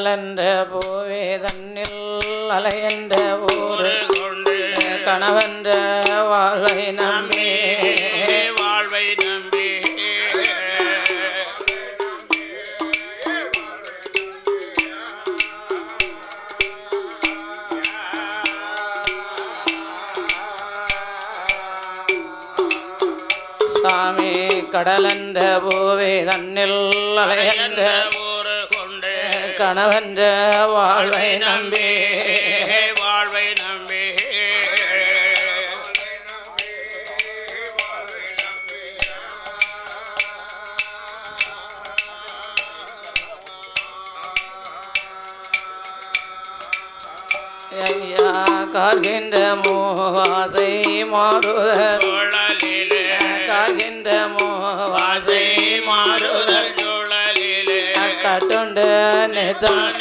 கடலென்ற பூவே தன்னில் அலையென்ற ஊர் கொண்டு கணவென்ற வாழ்வை நம்பி வாழ்வை நம்பி சாமி கடலென்ற பூவே தன்னில் அலையென்ற ஊர் கொண்டு கணவென்ற வாழ்வை நம்பி வாழ்வை நம்பி ஐயா கார்கின்ற மூவாசை மாறுதல் கார்கின்ற மூவாசை மாறுதல் சூழலிலே கட்டுண்டு நிதான்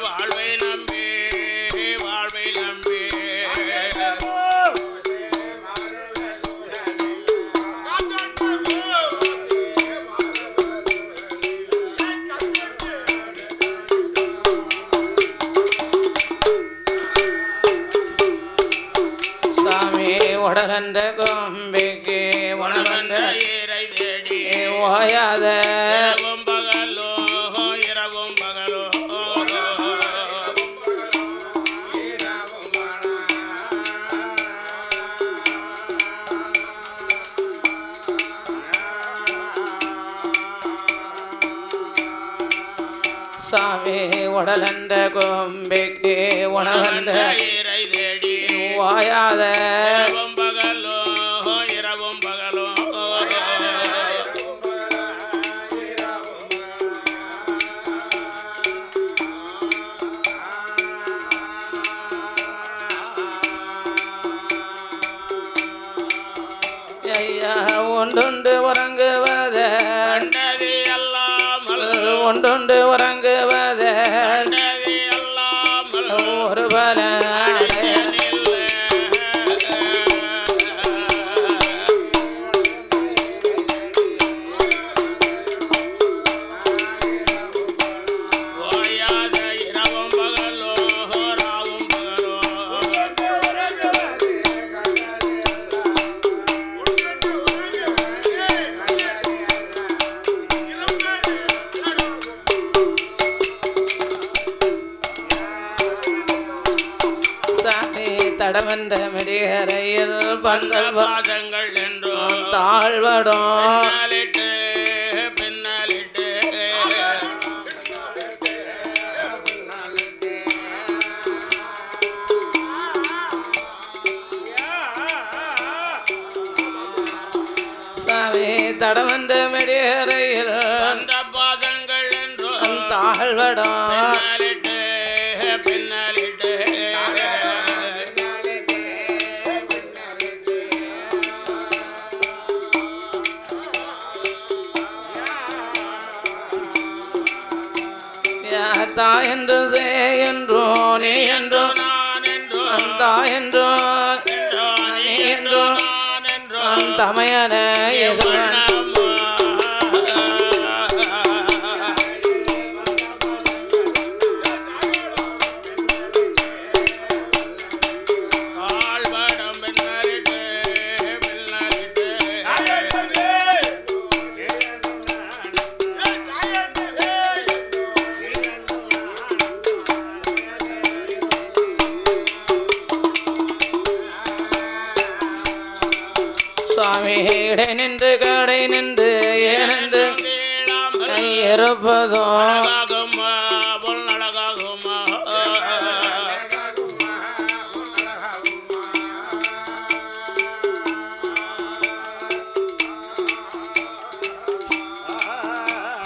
வாழ்வை நம்பி வாழ்வை நம்பி உடலென்ற கொம்பிக்கு உணவென்ற இறை தேடி ஓயாத இரவும் பகலோ இரவும் பகலோ சாமி உடலென்ற கொம்பிக்கு உணவென்ற இறை தேடி ஓயாத இரவும் பகலோ இரவும் பகலோ ஐயா ஒன்றுண்டு உறங்குவத கண்டது அல்லாமல் ஒன்றுண்டு உறங்குவத கண்டது அல்லாமல் ஒரு பல ஓயாத இரவும் பகலோ ராவும் பகலோ சாமி தடவென்ற மெடிகரையில் பந்த பாதங்கள் என்றும் தாழ்வடும் பின்னாலிட்டு பின்னாலிட்டு சாமி தடவென்ற மெடிகரையில் அந்த பாதங்கள் என்றும் தாழ்வடும் பின்னாலிட்டு பின்னாலிட்டு தாய் என்று சே என்றோ நீ என்றோ நான் என்றும் தாய் என்றோ நீ என்றும் நான் என்றும் தமையன எதுவன் கால்படம் பின்னலிட்டு பின்னலிட்டு சுவாமி இடை நின்று கடை நின்று ஏனென்று இருப்பதோ அழகாகுமா பொன் அழகாகுமா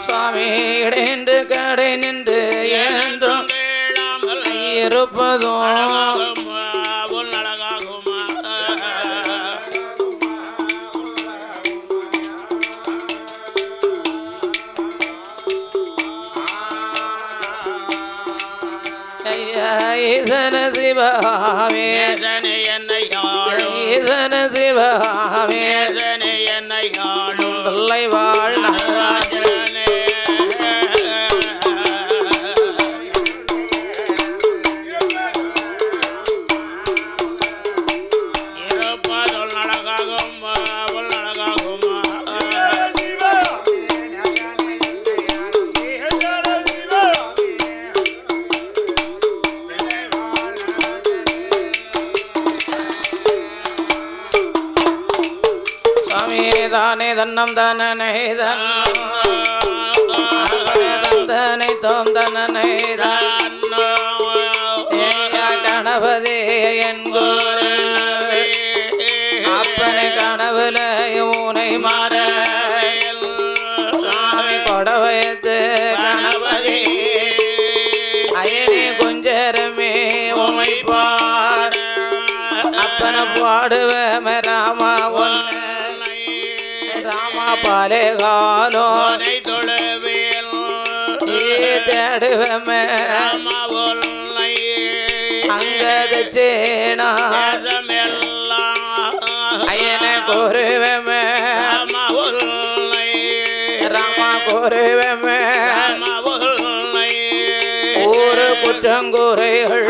சுவாமி இடை நின்று கடை நின்று ஏனென்றும் இருப்பதோ அழகாகுமா பொன் அழகாகுமா ஈசன சிவகாமே நேசனே என்னை ஆளும் ஈசன சிவகாமே நேசனே என்னை ஆளும் தொல்லை வாழ் நடராஜனே இருப்பதொல் நடகாகும் அவள் நடகாகுமா சுவாமி தானே தன்னம் தானே தந்தனை தோம் தனனை கணபதி என் குரு அப்பனை கனவுல ஊனை மாற சாமி கொடவயத்து கணபதி அயனி குஞ்சரமே உமைப்பார் அப்பனை பாடுவமே ராமா ஒன்னை ராமா பாலே காலோ தொழுவேல் தேடுவமே அங்கது சேனா அயன கோருவமே ராமா கோருவமே ஊரு குற்றங்குறைகள்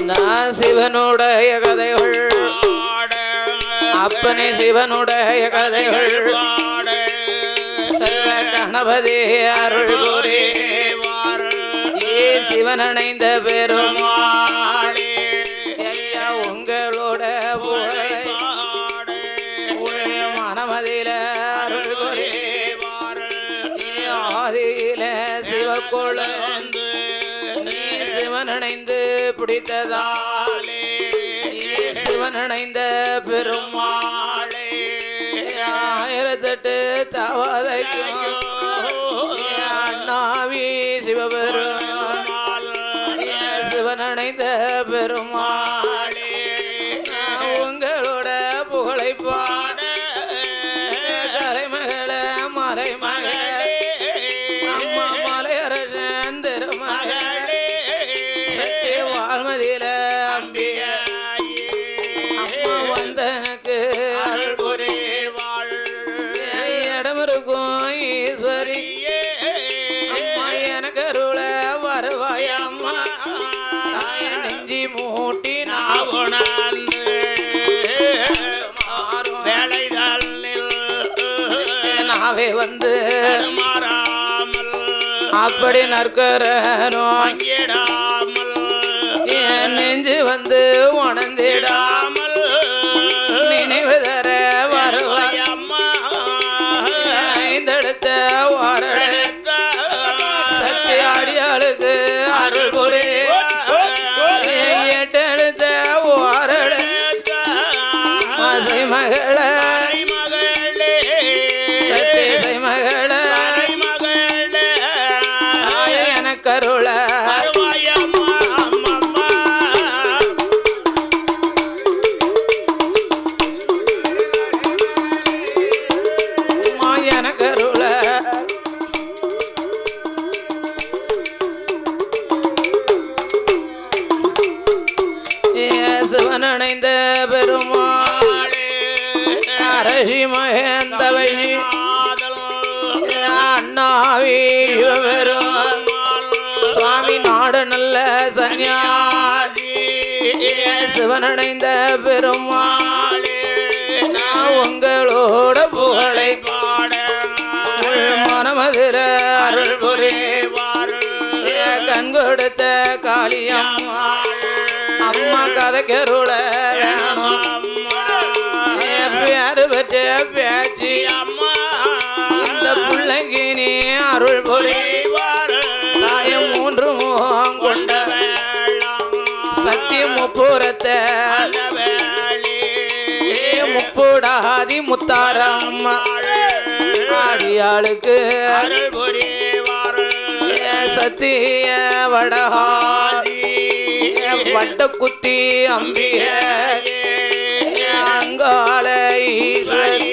நான் சிவனுடைய கதைகள் அப்பனே சிவனுடைய கதைகள் சர்வ கணபதி அருள் கூறி ஏ சிவன் அணைந்த பெருமாளே ஐயா உங்களோட மனமதில அருள் கூறி ஆதியில சிவக்கொழுந்து நீ சிவன் அணைந்து பிடித்ததாலே சிவன் அணைந்த பெருமாளே 1008 தவதைக்கும் அண்ணாவி சிவபெருமாள் சிவன் அணைந்த பெருமாளே உங்களோட புகழை பாட கலைமகள மலைமகளே அம்மா மலையரசன் திருமகளே சத்திய வாழ்மதியில அம்மா வந்தனுக்கு அருள் புரிவாள் இடமிருக்கும் ஈஸ்வரி அம்மா எனக்கு அருள வருவாய் அம்மா தாய நெஞ்சி மூட்டி நான் உணர்ந்து வேலைகள் நாவே வந்து மாறாமல் அப்படி நற்கரனோ அங்கிடாமல் என் நெஞ்சு வந்து உணர்ந்திடாமல் நினைவு தர வருவாய் அம்மா ஐந்தெடுத்த வாரட சக்தி அடியாளுக்கு அருள் புரி எட்டெடுத்த வாரட ஆசை மகள சக்தி மகள எனக்கருள எனக்கருள சிவன் அணைந்த பெருமாளே அரசி மகேந்தவை அண்ணாவி பெருமாள் சுவாமி நாடு நல்ல சன்னியாசி சிவன் அணைந்த பெருமாளே நான் உங்களோட புகழை பாட மனமதுர அருள் புரிவார் கண் கொடுத்த காளியம்மா அம்மா கதைக்கருள பேரு பெற்ற பேச்சு அம்மா இந்த பிள்ளைக்கு நீ அருள் புரிவார் தாயம் 3 முகம் கொண்ட சக்தி முப்புறத்தை முப்புடாதி முத்தாரம்மா அடியாளுக்கு அருள் புரிவார் சத்திய வடஹாரி வட்ட குத்தி அம்பிய அங்காள ஈஸ்வரி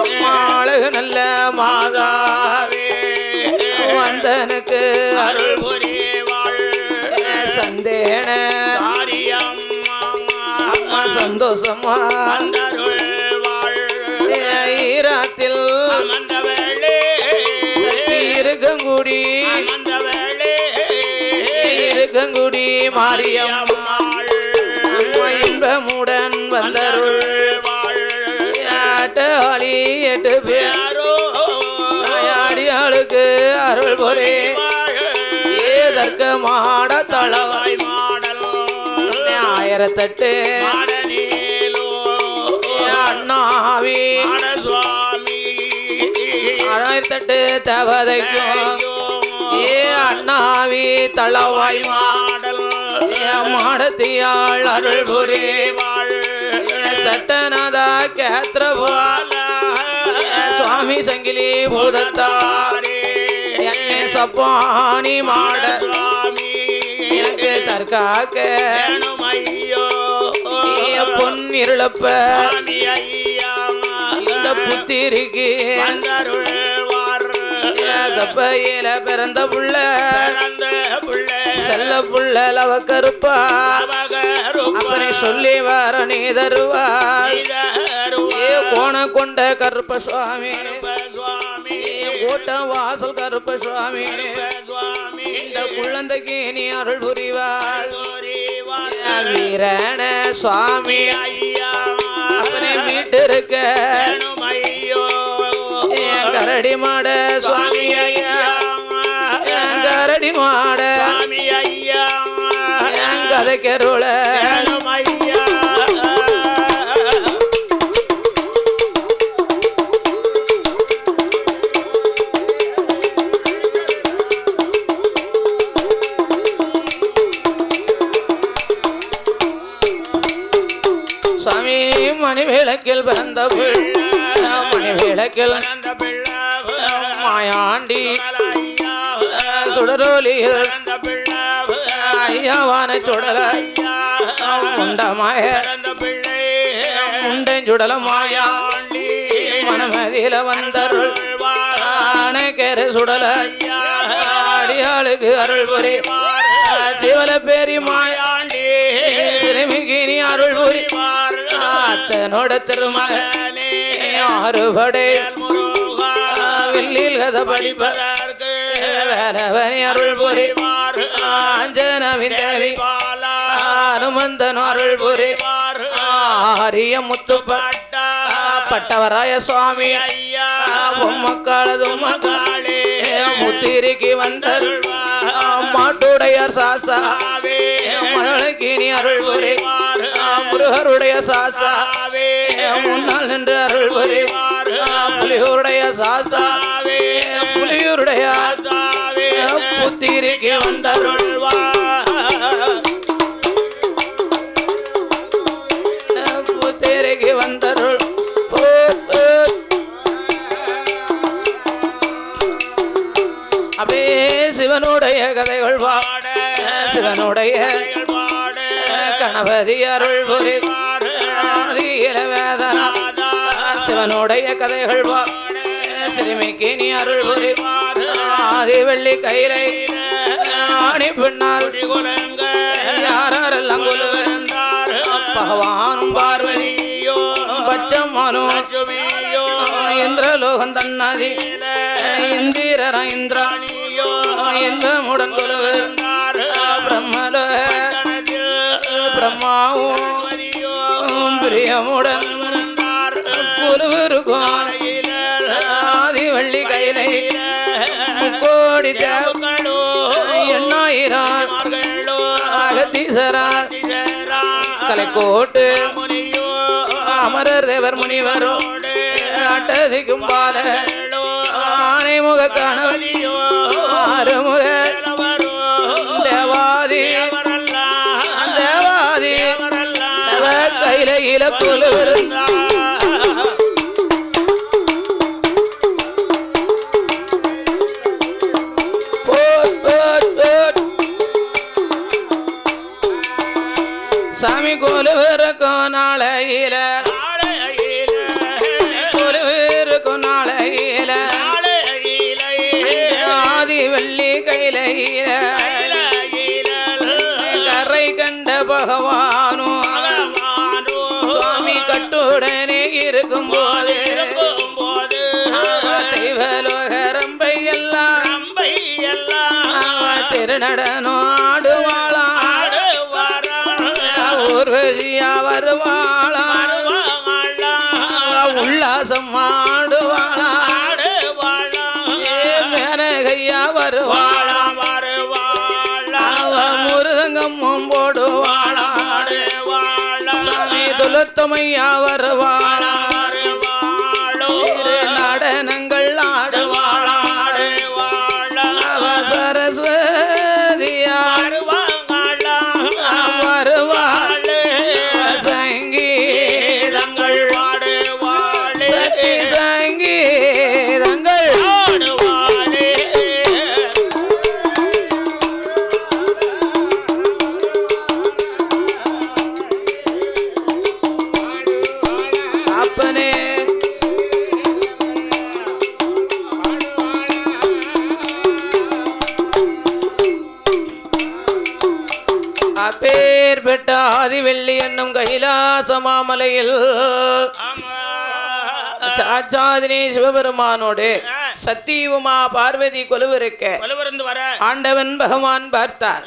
அம்மாளுக்கு நல்ல மாதாவே வந்தனுக்கு அருள் புரிவாள் சந்தேன அம்மா சந்தோஷமா ஈராத்தில் சக்தி இருக்கங்குடி இருக்கங்குடி மாரியம்மா இன்பமுடன் வந்தருள் ஆட்டாளி 8 பேரோ அடியாளுக்கு அருள் பொரே ஏதற்க மாட தளவாய் மாடல் 1008 அண்ணாவி 1008 தேவதைக்கும் ஏ அண்ணாவி தளவாய் மாடல் மாடத்தியாள் அருள் புரிவாள் சட்டநாதா கேத்திரபால சுவாமி சங்கிலி பூதத்தாரே என்னை சப்பானி மாட எனக்கு தற்காக்க பொன்னிருளப்ப இந்த புத்திரிக்கு கப்பையில பிறந்த புள்ள செல்ல புள்ள லவ கருப்பா அப்பனை சொல்லி வர நீ தருவாய் கோண கொண்ட கருப்ப சுவாமி கோட்டம் வாசல் கருப்ப சுவாமி இந்த குழந்தைக்கு நீ அருள் புரிவார் வீரண சுவாமி அப்பனை வீட்டு இருக்க கரடி மாட சுவாமி ஐயா கரடி மாட கதை கருள சுவாமி மணிவிளக்கில் பிறந்த மணிவிளக்கில் மாயாண்டி சுடரோலியில் ஐயாவான சுடல முண்டமாய முண்டன் சுடல மாயாண்டி மனமதியில வந்தருள் கேரு சுடல அடியாளுக்கு அருள் புரி சிவல பேரி மாயாண்டி திருமிக்கு நீ அருள் புரி அத்தனோட திருமகனே ஆறுபடை வெள்ளில் கதை படிப்பதற்கு வேறவனை அருள் புரி ஆஞ்சனவின் தேவி அனுமந்தன் அருள் புரி ஆரிய முத்துப்பட்ட பட்டவராய சுவாமி பொம்மக்காளது மக்காளே முத்திரிக்கு வந்தருள் மாட்டுடையார் சாஸ்தா மதளைக்கு நீ அருள் புரி முருகருடைய சாஸ்தா முன்னால் நின்று அருள் புரி புலியூருடைய சாஸ்தா புலியூருடைய புத்திரிக்கு வந்தருள்வா புத்திரிக்கு வந்தருள் அப்படியே சிவனுடைய கதைகள் பாட சிவனுடைய கணபதி அருள் புரி வேதனா சிவனுடைய கதைகள் பாட சிறுமிக்கு நீ அருள் புரி ஆதி வெள்ளி கைலை ஆணி பின்னால் யாரெல்லாம் பகவானும் பார்வதியோ பச்சம்மானோ இந்திரலோகம் தன்னாதி இந்திரர இந்திராணியோ இந்திரமுடன் கொலுவு பிரம்மலோ பிரம்மாவும் பிரியமுடன் கொலுவிருக்கும் ஆதி வெள்ளி கைலை கோடி தேவங்களோ எண்ணாயிரம் அகத்தீசரா கலைக்கோட்டு அமரர் தேவர் முனிவரோ அட்டதிக்கும் பால ஆனைமுக கணவலியோ ஆறுமுக தேவாதி தேவாதி கையில கொலுவிரு சாமி கொலுவிருக்கும் நாளையில கொலுவிருக்கும் நாளையில ஆதி வெள்ளி கையில கரை கண்ட பகவானும் சுவாமி கட்டுடனே இருக்கும் போது தெய்வலோகரம்பை எல்லாம் திருநடனோ ஆடுவாளா ஊர்வசியா வருவாளா உல்லாசம் ஆடுவாளா மேனகையா வருவாளா முருதங்கமும் போடுவாளா துலத்தமையா வருவாளா நடனங்கள் ஆடுவாளா சரஸ்வதியா வருவாள் சங்கீதங்கள் சக்தி சங்கீதங்கள் அப்பனே அப்பேர் பெற்ற ஆதிவெள்ளி என்னும் கைலாச மாமலையில் சாட்சாதினி சிவபெருமானோடு சத்தி உமா பார்வதி கொலுவிருக்க ஆண்டவன் பகவான் பார்த்தார்.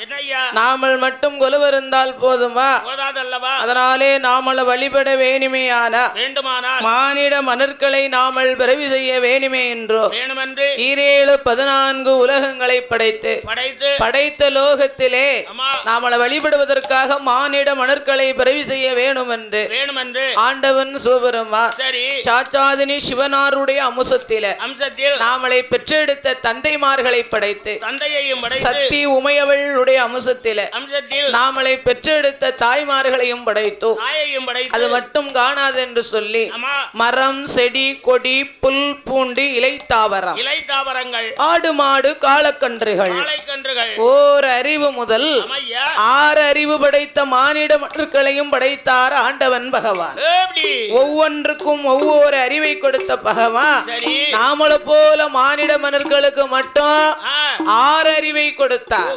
நாமல் மட்டும் கொலுவிருந்தால் போதுமா? அதனாலே நாமள வழிபட வேணுமையான மானிட மணற்களை நாமல் பிறவி செய்ய வேணுமே என்றோ 14 உலகங்களை படைத்த லோகத்திலே நாமள வழிபடுவதற்காக மானிட மணற்களை பிறவி செய்ய வேணும் என்று ஆண்டவன் சிவபெருமான் சாட்சாதினி சிவனாருடைய அம்சத்தில் நாமளை பெற்றெடுத்த தந்தைமார்களை படைத்து சக்தி உமையவளுடைய அம்சத்தில் நாமளை பெற்றெடுத்த தாய்மார்களையும் படைத்தோ. அது மட்டும் காணாது என்று சொல்லி மரம் செடி கொடி புல் பூண்டு இலைத்தாவரங்கள் ஆடு மாடு காளக்கன்றுகள் ஓர் அறிவு முதல் 6 அறிவு படைத்த மானிட மற்றர்களையும் படைத்தார் ஆண்டவன் பகவான். ஒவ்வொன்றுக்கும் ஒவ்வொரு அறிவை கொடுத்த பகவான் நாமள போல மானிட மனர்களுக்கு மட்டும் 6 அறிவை கொடுத்தார்.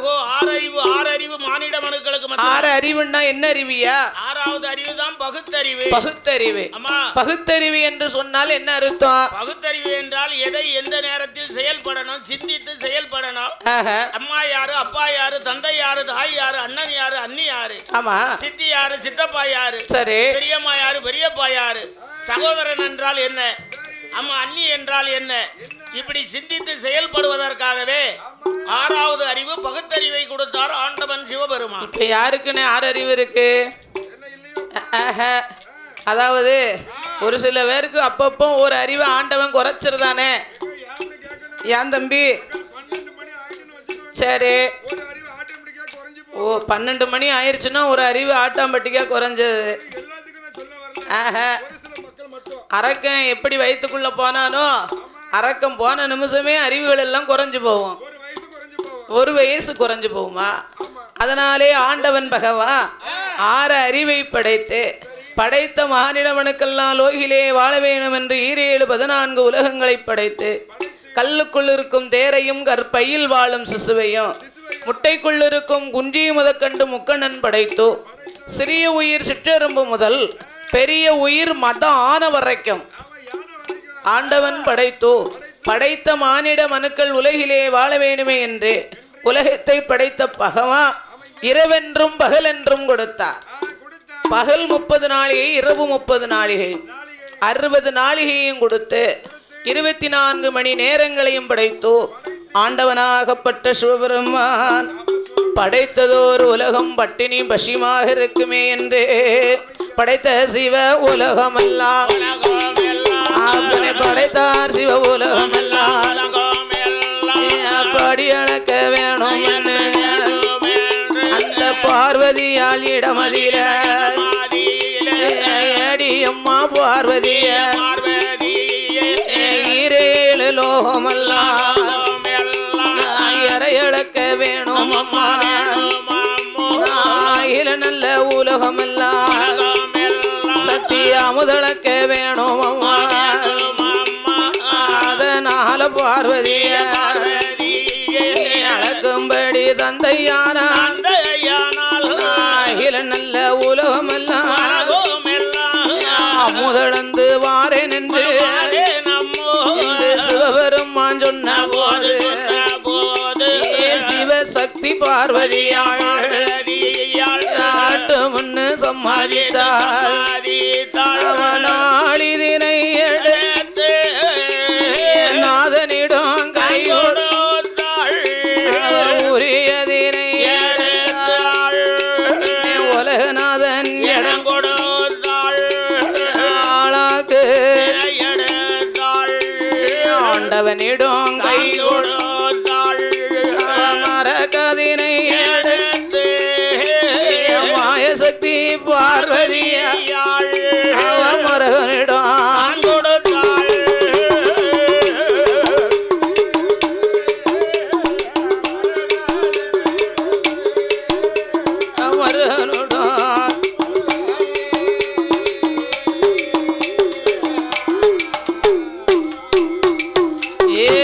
6 அறிவுன்னா என்ன அறிவியா? 6வது அறிவு தான் பகுத்தறிவு. பகுத்தறிவு என்று சொன்னால் என்ன அர்த்தம்? பகுத்தறிவு என்றால் எதை எந்த நேரத்தில் செயல்படணும், சிந்தித்து செயல்படணும். அம்மா யாரு, அப்பா யாரு, தந்தை யாரு, தாய் யாரு, அண்ணன் யாரு, அண்ணி யாரு, ஆமா சித்தி யாரு, சித்தப்பா யாரு, சரி பெரியம்மா யாரு, பெரியப்பா யாரு, சகோதரன் என்றால் என்ன, அம்மா அண்ணி என்றால் என்ன, இப்படி சிந்தித்து செயல்படுவதற்காகவே 6வது அறிவு பகுத்தறிவை கொடுத்தார் ஆண்டவன் சிவபெருமான். இப்ப யாருக்குன்னு 6 அறிவு இருக்கு? அதாவது ஒரு சில பேருக்கு அப்பப்போ ஒரு அறிவை ஆண்டவன் குறைச்சிருதானே. ஏன் தம்பி? சரி, ஓ 12 மணி ஆயிடுச்சுன்னா ஒரு அறிவு ஆட்டாம்பட்டிக்கா குறைஞ்சது. அரக்கன் எப்படி வயிற்றுக்குள்ள போனானோ அரக்கம் போன நிமிஷமே அறிவுகள் எல்லாம் குறைஞ்சு போகும். ஒரு வயசு குறைஞ்சு போகுமா? அதனாலே ஆண்டவன் பகவான் 6 அறிவை படைத்த மானிடவனுக்கெல்லாம் லோகிலே வாழ வேணும் என்று 14 உலகங்களை படைத்து கல்லுக்குள் இருக்கும் தேரையும் கற்பையில் வாழும் சிசுவையும் முட்டைக்குள் இருக்கும் குஞ்சி முதற்கண்டு முக்கண்ணன் படைத்தோ. சிறிய உயிர் சிற்றெரும்பு முதல் பெரிய உயிர் மதம் ஆன வரைக்கும் ஆண்டவன் படைத்தோ. படைத்த மானிட மனுக்கள் உலகிலே வாழ வேணுமே என்று உலகத்தை படைத்த பகவான் இரவென்றும் பகல் என்றும் கொடுத்தார். பகல் 30 நாளிகை, இரவு 30 நாளிகை, 60 நாளிகையும் கொடுத்து 24 மணி நேரங்களையும் படைத்தோ. ஆண்டவனாகப்பட்ட சிவபெருமான் படைத்ததோர் உலகம் பட்டினி பசிமாக இருக்குமே என்று படைத்த சிவ உலகமெல்லாம் படைத்தார். சிவ உலகமெல்லாம் படி அளக்க வேணும் அந்த பார்வதியால் இடமதில அடியம்மா பார்வதிய 7 லோகமெல்லாம் இறையளக்க வேணும் அம்மா. நல்ல உலகமெல்லாம் முதலக்க வேணும் அம்மா அதனால பார்வதிய அளக்கும்படி தந்தையான அகில நல்ல உலகமெல்லாம் முதலந்து வாரேன் என்று சிவபெருமான் சொன்ன போது சிவசக்தி பார்வதியாள் ஆட்டு முன்னு சம்மாதித்தாள் நாளிதினை எடுத்து நாதனிடம் கையோடு உரியதினை உலகநாதன் இடம் ஆளாக்கு ஆண்டவனிடம் கையோடு மரகதினை எடுத்து மாயசக்தி பார்வதியாள் மரகனிடம்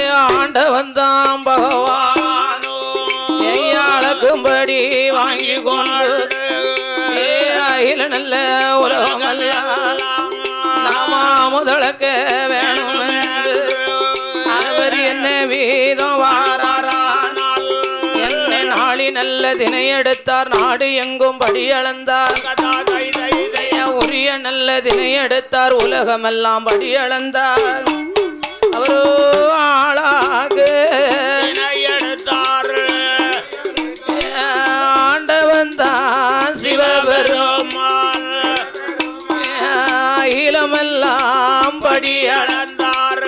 ஆண்டவன்தான் பகவான் ஐயாளுக்கும்படி வாங்கி கொண்டு அகில நல்ல உலகமெல்லாம் நாமா முதலக்க வேணும் என்று அவர் என்ன வீதம் வாரானால் என்ன நாளி நல்ல தினை எடுத்தார் நாடு எங்கும் படியளந்தார் உரிய நல்ல தினை எடுத்தார் உலகமெல்லாம் படியளந்தார் அவரோ ஆளாக ஆண்டவன் தான் சிவபெருமான் அகிலமெல்லாம் படியளந்தார்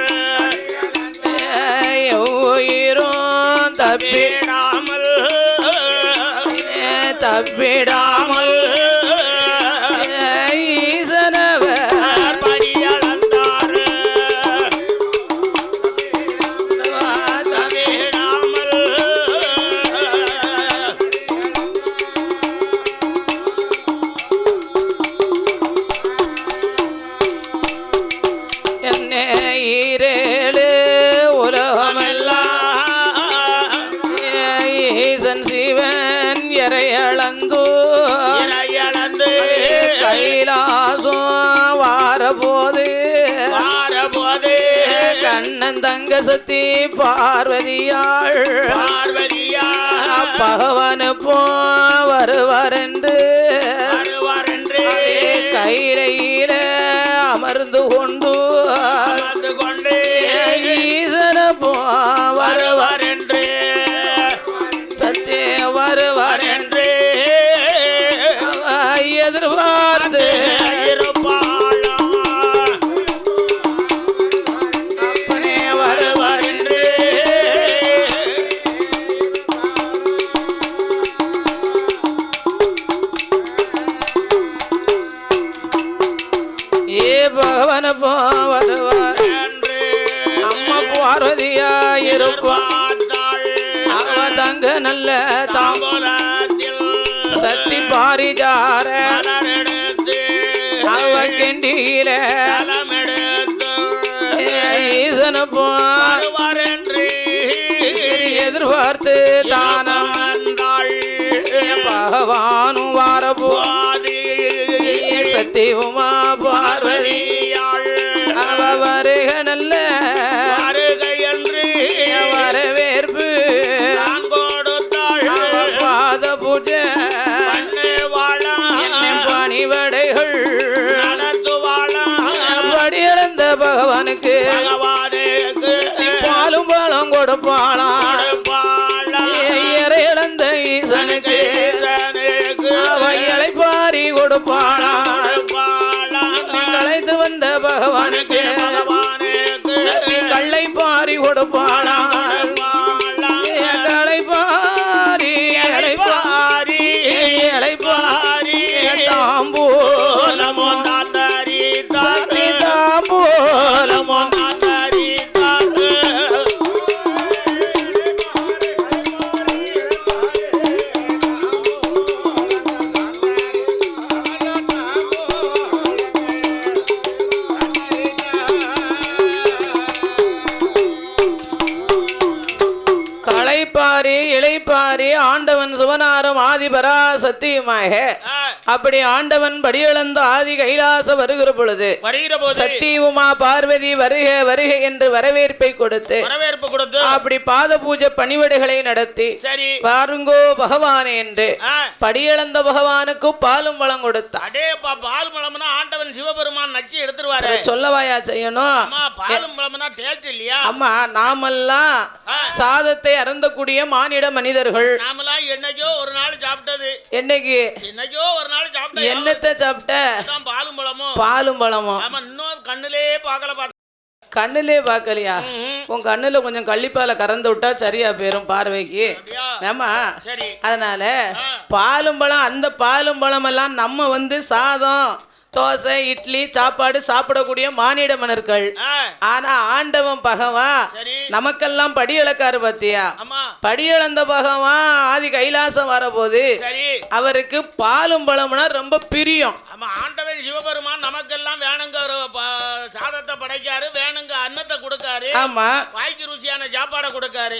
உயிரும் தப்பிடாமல் ஈசனவர் படியளந்தார் என்னை ஈரேழு உலகமெல்லாம் ஈசன் சிவன் இறையளந்து கைலாசம் வாரபோது கண்ணன் தங்க சக்தி பார்வதியாள் பகவானு போ வருவார் என்று கையில அமர்ந்து கொண்டு ஈசன போ வருவார் என்று சத்திய வருவார் என்று எதிர்பார்த்து அப்பனே வருவார் என்று பகவான போ வருவார் அம்மா பார்வதியா இருப்பாள் அவ தங்க நல்ல தாம்பூலத்தில் சக்தி பாரிஜார அவ கிண்டியில ஈசன போ எதிர்பார்த்து தானம் பகவானும் வாரபோ சக்தி உமா பார்வதி அவ வருக நல்ல வரவேற்பு அவ பாத பூஜை பணிவடைகள் படியிழந்த பகவானுக்கு பாலும் பழம் கொடுப்பாளா இறையிழந்த ஈசனுக்கு அவ இளைப்பாரி கொடுப்பாளா களைத்து வந்த பகவானுக்கு கள்ளை பாரி கொடுப்பாளா களைப்பாரி இளைப்பாரி இளைப்பாரி தாம்பூலமோ சக்தி தாம்பூலமோ மூன்றும் ஆதிபரா சத்தியமாக அப்படி ஆண்டவன் படியளந்த ஆதி கைலாச வருகிற பொழுது சக்தி உமா பார்வதி வருக வருக என்று வரவேற்பை கொடுத்து அப்படி பாத பூஜை பணிவிடைகளை நடத்தி வாருங்கோ பகவானே என்று படியளந்த பகவானுக்கு பாலும் பழம் கொடுத்தார். பால் பழம்னா ஆண்டவன் சிவபெருமான் நச்சு எடுத்துருவாரு. சொல்லவாயா செய்யணும்? பாலும் பழம்னா டேஸ்ட் இல்லையா? அம்மா நாமெல்லாம் சாதத்தை அருந்தக்கூடிய மானிட மனிதர்கள். நாமெல்லாம் என்னைக்கோ ஒரு நாள் சாப்பிட்டது. என்னைக்கோ ஒரு நாள் சாப்பிட்ட. என்னத்தை சாப்பிட்ட? பாலும் பழமும். பாலும் பழமும். ஆமா, இன்னும் கண்ணிலே பார்க்கல. கண்ணுலே பார்க்கலையா? உன் கண்ணுல கொஞ்சம் கள்ளிப்பால கறந்து விட்டா சரியா போயிரும் பார்வைக்கு. ஆமா, அதனால பாலும் பழம், அந்த பாலும் பழம் எல்லாம் நம்ம சாதம் தோசை இட்லி சாப்பாடு சாப்பிடக்கூடிய மானிட மன்னர்கள். ஆனா ஆண்டவன் பகவான் நமக்கெல்லாம் படி இழக்காரு பாத்தியா? படி இழந்த பகவான் ஆதி கைலாசம் வரபோது அவருக்கு பாலும் பழம்னா ரொம்ப பிரியம். ஆண்டவன் சிவபெருமான் நமக்கெல்லாம் வேணுங்க சாதத்தை படைக்காரு, வேணுங்க அன்னத்தை கொடுக்காரு. ஆமா, வாய்க்கு ருசியான சாப்பாடை கொடுக்காரு.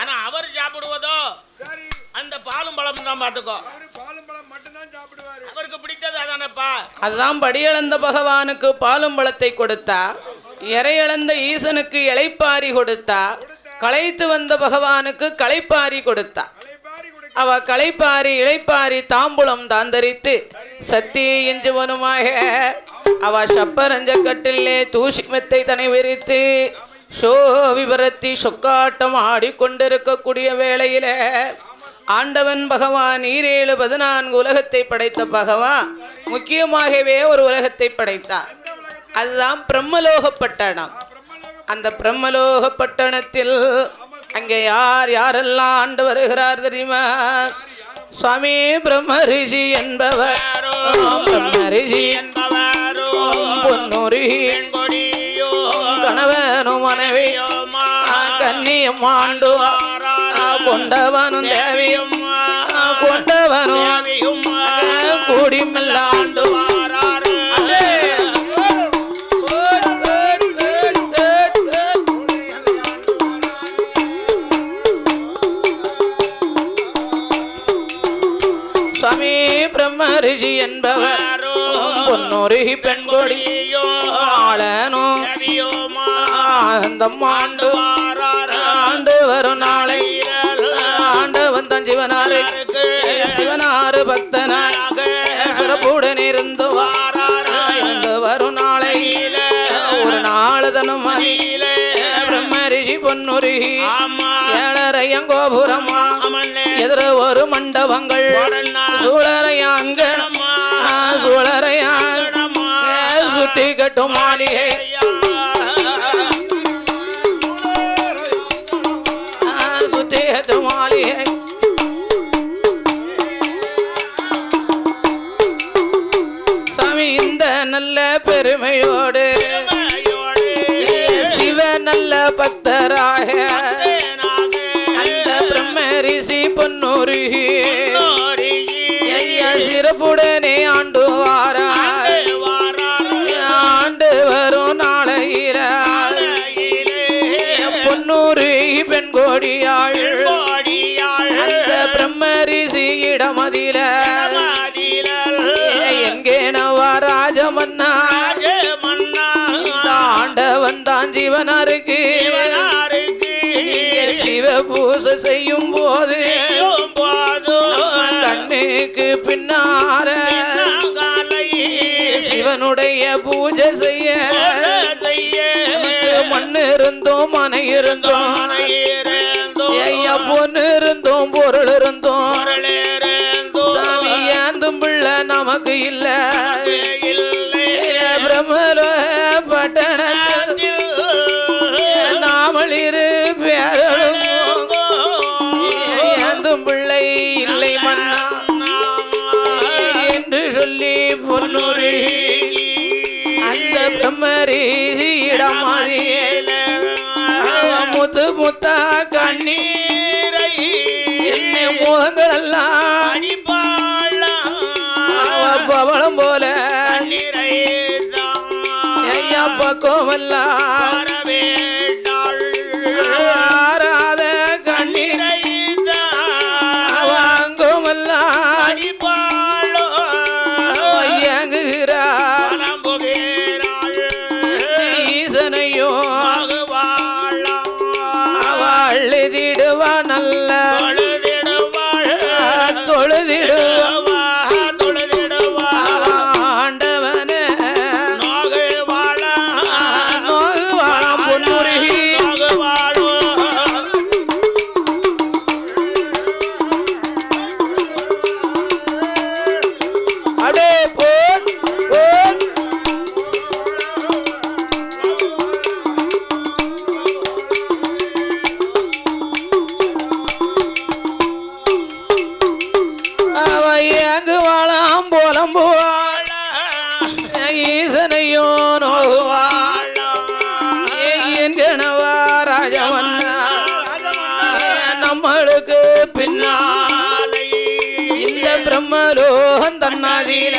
ஆனா அவர் சாப்பிடுவதோ அந்த பாலும் பழம் தான். பாத்துக்கோ, அவருக்கு பிடித்தது அதானப்பா. அதுதான் படியளந்த பகவானுக்கு பாலும் பழத்தை கொடுத்தா, இறையளந்த ஈசனுக்கு இளைப்பாரி கொடுத்தா, களைத்து வந்த பகவானுக்கு களைப்பாரி கொடுத்தா. அவ களைப்பாரி இளைப்பாரி தாம்பூலம் தாந்தரித்து சத்தி எஞ்சுவனுமாக அவ சப்பரஞ்ச கட்டிலே தூசி மெத்தை தனை விரித்து சோவிபரத்தி சொக்காட்டம் ஆடிக்கொண்டிருக்கக்கூடிய வேளையில ஆண்டவன் பகவான் 14 உலகத்தை படைத்த பகவான் முக்கியமாகவே ஒரு உலகத்தை படைத்தார். அதுதான் பிரம்மலோகப்பட்டணம். அந்த பிரம்மலோகப்பட்டணத்தில் அங்கே யாரெல்லாம் ஆண்டு வருகிறார் தெரியுமா? சுவாமி பிரம்மரிஷி என்பவர், பிரம்மரிஷி பொன்னொரு கணவனும் மனைவியோ கன்னியும் ஆண்டு கொண்டவனும் தேவியும் கொண்டவனும் கூடிமல்லாண்டு சுவாமி பிரம்மரிஷி என்பவர் பொன்னொரு பெண்கொடியோ ஆளனோ ஆனந்தம் ஆண்டு ஆண்டு வரும் நாளை ஆண்டவன் தன் சிவனாறு பக்தனாக சிறப்புடன் இருந்து வரும் நாளை ஒரு நாளுதனும் பிரம்மரிஷி பொன்னுருகி 7 கோபுரமா எதிர ஒரு மண்டபங்கள் சூழறையாங்க சூழறையாங்க சுட்டி கட்டும் மாளிகை சுட்டி கட்டும் மாளிகை சாமி இந்த நல்ல பெருமையோடு சிவ நல்ல பக்தராக அந்த பிரம்மரிஷி பொன்னூருகி சிறப்புடனே ஆண்டு வாரார். ஆண்டு வரும் நாளையில பொன்னூருகி பெண்கோடியாள் அந்த பிரம்மரிஷி இடமதில எங்கேனவா ராஜமன்னா ஆண்டவன் தான் ஜீவனாருக்கு சிவ பூசை செய்யும் போது கண்ணுக்கு பின்னார சிவனுடைய பூஜை செய்ய மண்ணு இருந்தோம் மனை இருந்தோம் ஐயா பொண்ணு இருந்தோம் பொருள் இருந்தோம் சாமி ஏந்தும் பிள்ளை நமக்கு இல்ல பிரம்மல பட்டணத்தில் நாமளிரு பேரும் ஏந்தும் பிள்ளை இல்லை மன்னா என்று சொல்லி பொன்னூரி அந்த பிரம்மரிஷி இடமாதியில முத்து முத்தா கண்ணீரை என்னை முகங்களெல்லாம் பவளம் போல ஐயா பக்கமெல்லாம் ஆராத கண்ணீரை வாங்குமல்ல பிரம்மலோகம் தன்னாதீர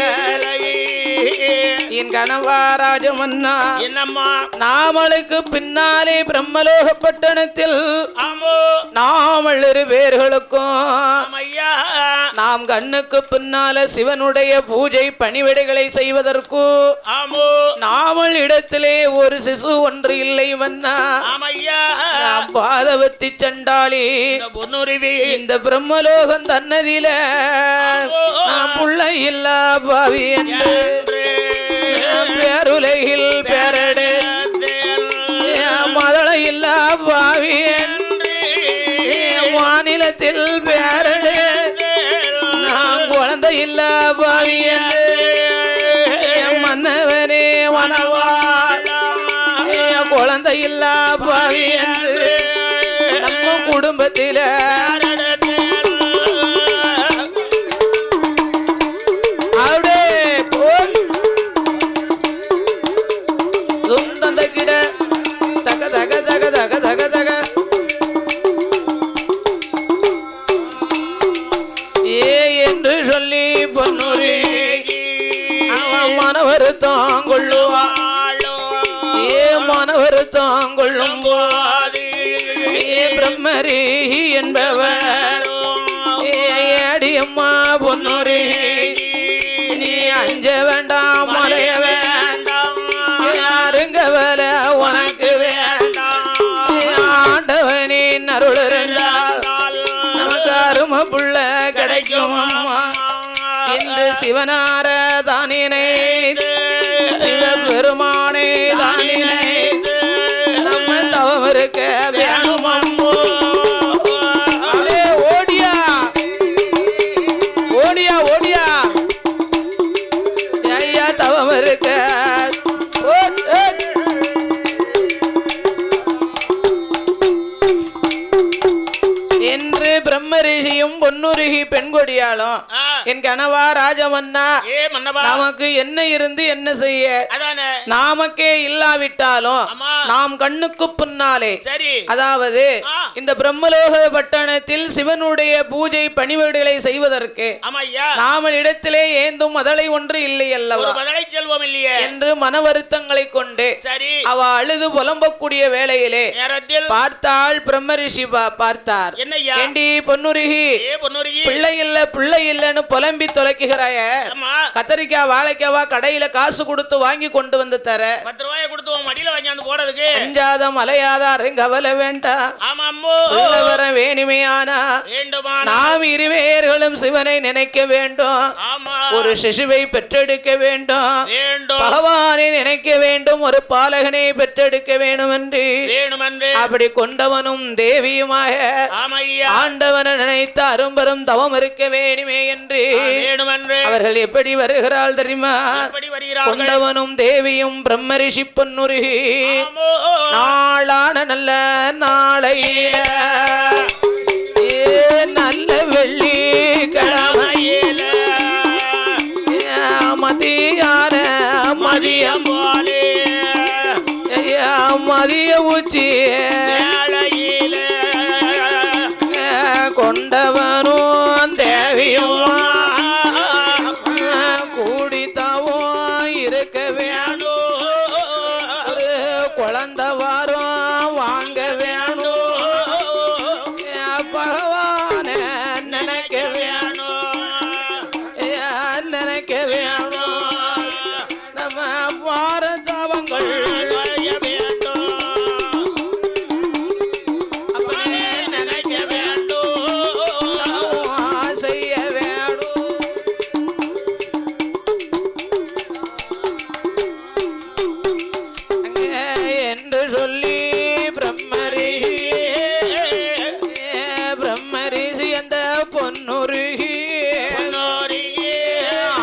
என் கணவா ராஜமன்னா என்னம்மா நாமளுக்கு பின்னாலே பிரம்மலோக பட்டணத்தில் ஆமோ நாமல் இரு பேர்களுக்கும் ஐயா நாம் கண்ணுக்கு பின்னால சிவனுடைய பூஜை பணிவிடைகளை செய்வதற்கு ஆமோ நாமல் இடத்திலே ஒரு சிசு ஒன்று இல்லை மன்னா ஆமையா நாம் பாதவத்தி சண்டாளி பொன்னுருவி இந்த பிரம்மலோகம் தன்னதில நான் புள்ள இல்லா பாவி என்று பேருலகில் பேரடு மதள இல்லா பாவி என்று மாநிலத்தில் பேரடு நான் குழந்தை இல்லா பாவி என்று மன்னவனே மனவாள் குழந்தை இல்லா பாவி என்று நம்ம குடும்பத்தில மனவருத்தம் கொள்ளுவாள் ஏ மனவருத்தம் கொள்ளும் போது ஏ பிரம்மரி என்பவர் ஏடியம்மா பொன்னுரி நீ அஞ்ச வேண்டாம் மலைய வேண்டாம் யாருங்க வேலை உனக்கு வேண்டாம் ஆண்டவனின் அருள் இருந்தால் நமக்கு அருமை புள்ள கிடைக்கும் அம்மா என்று சிவனார தானினை சிவபெருமானே தானினை நம்ம தவம் இருக்க வேணும் அம்மோ ஓடியா ஓடியா ஓடியா ஐயா தவம் இருக்க என்று பிரம்மரிஷியும் பொன்னுருகி பெண்கொடியாலும் என் கணவா ராஜமன்னா நமக்கு என்ன இருந்து என்ன செய்ய நாமக்கே இல்லாவிட்டாலும் நாம் கண்ணுக்கு பின்னாலே அதாவது இந்த பிரம்மலோக பட்டணத்தில் சிவனுடைய பூஜை பணிவிடைகளை செய்வதற்கு நாமல் இடத்திலே ஏந்தும் மதலை ஒன்று இல்லை அல்லவா என்று மன வருத்தங்களை கொண்டு அவ அழுது புலம்பக்கூடிய வேளையிலே பார்த்தாள் பிரம்மரிஷி பார்த்தார் ஏண்டி பொன்னுருகி பிள்ளை இல்ல பிள்ளை இல்லன்னு புலம்பி தொலைக்குகிறாய கத்தரிக்காய் வாழைக்காவா கடையில காசு கொடுத்து வாங்கி கொண்டு வந்து தர 10 ரூபாயை கொடுத்து மடியில வாங்கி போறதுக்கு அஞ்சாத மலையாதார் கவலை வேண்டாம் வர வேணுமையானா நாம் இருவேர்களும் சிவனை நினைக்க வேண்டும் ஒரு சிசுவை பெற்றெடுக்க வேண்டும் பகவானை நினைக்க வேண்டும் ஒரு பாலகனை பெற்றெடுக்க வேண்டும் என்று அப்படி கொண்டவனும் தேவியுமாக ஆண்டவனை நினைத்த அரும்பெரும் தவம் இருக்க வேணுமே என்று அவர்கள் எப்படி வருகிறாள் தெரியுமா கொண்டவனும் தேவியும் பிரம்மரிஷி பொன்னுருகி நாளான நல்ல நாளை நல்ல வெள்ளி கிழமையில மதியான மதியம் மதிய உச்சி கொண்டவனும் தேவியும் கூடித்தவும் இருக்க வேணும் குழந்தவாரும் வாங்க வேணும் பகவான நினைக்க வேணும் நினைக்க வேணும் நம்ம பாரதவங்கள்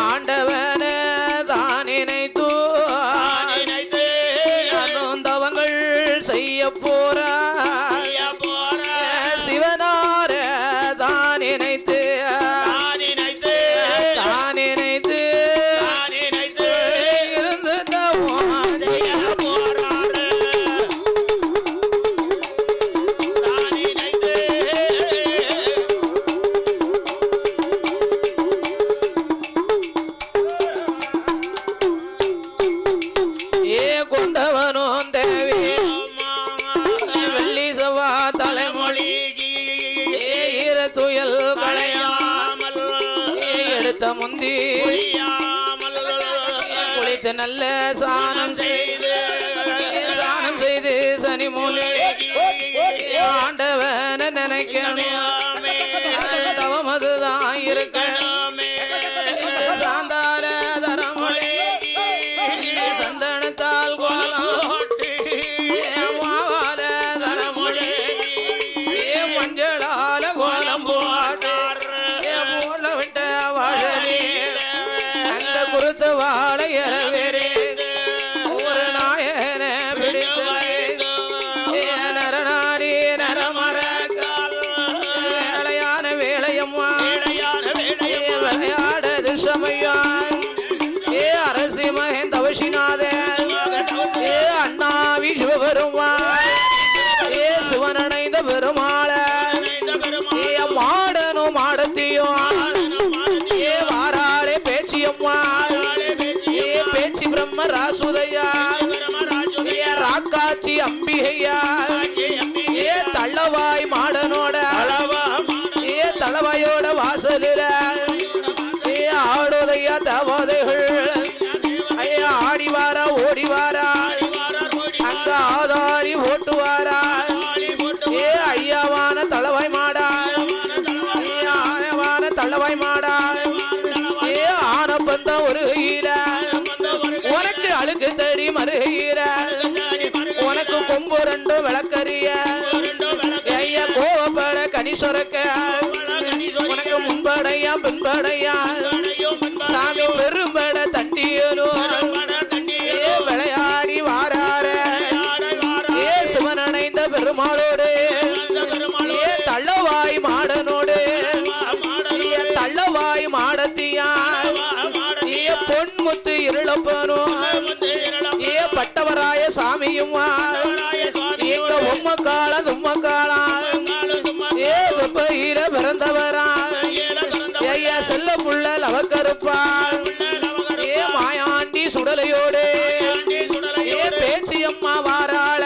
ஆண்டவன தான் நினைத்து முந்தி குளித்து நல்ல சாணம் செய்து சனி மூலை ஆண்டவன நினைக்கணும் தவமதுதான் இருக்க சாந்தார தரமொழி சந்தனத்தால் கோலம் மாவால தரமொழி மஞ்சளால கோலம் போட்டு போல விட்ட வாழறி அங்க குறுத்த வாழை இறவேறே ஒரு நாயன பிடித்து நரநாடி நரமரக்கால் வேளையான வேளையம்மா விளையாடது சமயம் அரசி மகன் தவசிநாத அண்ணாவி சிவபெருமா சிவனடைந்த பெருமாள மாடனும் மாடத்தியும் வாராளே பேச்சியம்மா பேச்சி பிரம்ம ராசுதையா ராக்காச்சி அம்பிகையா தள்ளவாய் மாடனோட தளவாயோட வாசலில ஆடுதையா தவதைகள் ஆடி வாரா ஓடி வாரா அங்க ஆதாரி ஓட்டு வாரா ஐயாவான தளவாய் மாடா ஆனவான தளவாய் மாடா ஆனப்பந்த ஒரு கையில உனக்கு அழுக்கு தடி மறுகையில உனக்கு கொம்பு ரெண்டு விளக்கறிய ஐயா கோவப்பட கனி சொரக்க உனக்கு முன்படையா பின்படையா சாமி பெரும்பட தண்டியலும் விளையாடி வாரார சிவனடைந்த பெருமாளோடு தள்ளவாய் மாடனோடு தள்ளவாய் மாடத்தியா பொன்முத்து இருளப்பனும் பட்டவராய சாமியும் எங்க உம்ம கால தும்ம காலா துப்பையில பிறந்தவரா ஐயா செல்ல புள்ள லவக்கருப்பா மாயாண்டி சுடலையோடு பேச்சியம்மா வாராள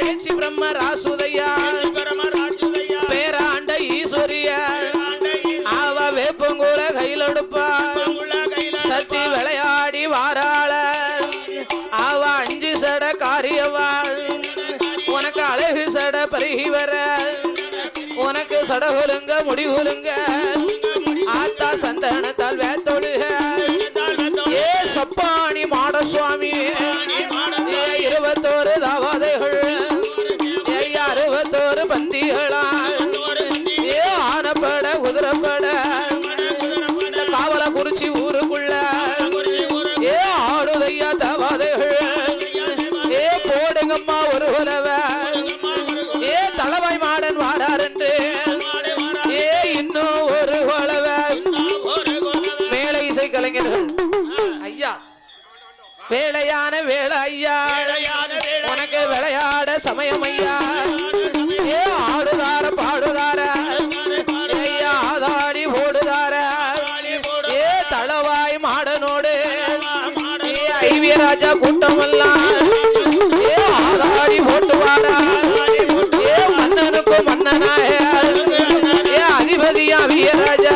பேச்சி பிரம்ம ராசுதையா பேராண்ட ஈஸ்வரிய அவ வேப்பங்கூட கையிலெடுப்பா சத்தி விளையாடி வாராள அவ 5 சட காரியவா உனக்கு அழகு சட பருகி வர உனக்கு சடகுலுங்க முடிகுலுங்க ஆத்தா சந்தனத்தால் வேத்தொழுக சப்பாணி மாட சுவாமி 21 தாவாதைகள் 61 பந்திகளா ஆனப்பட குதிரப்பட காவல குறிச்சி ஊருக்குள்ள ஆடுதையா தவாதைகள் போடுங்கம்மா ஒரு உலவ தளவாய் மாடன் வாடாரென்று இன்னும் ஒரு உலவ மேலை இசை கலைஞர்கள் ஐயா வேளையான வேலை ஐயா உனக்கு விளையாட சமயம் ஐயா ஆடுதார பாடுதார ஐயா ஆதாடி ஓடுதார தளவாய் மாடனோடு ஐவியராஜா கூட்டமெல்லாம் ஆதாடி ஓட்டுவாரா மன்னனுக்கும் மன்னனாய அதிபதியா அவியராஜா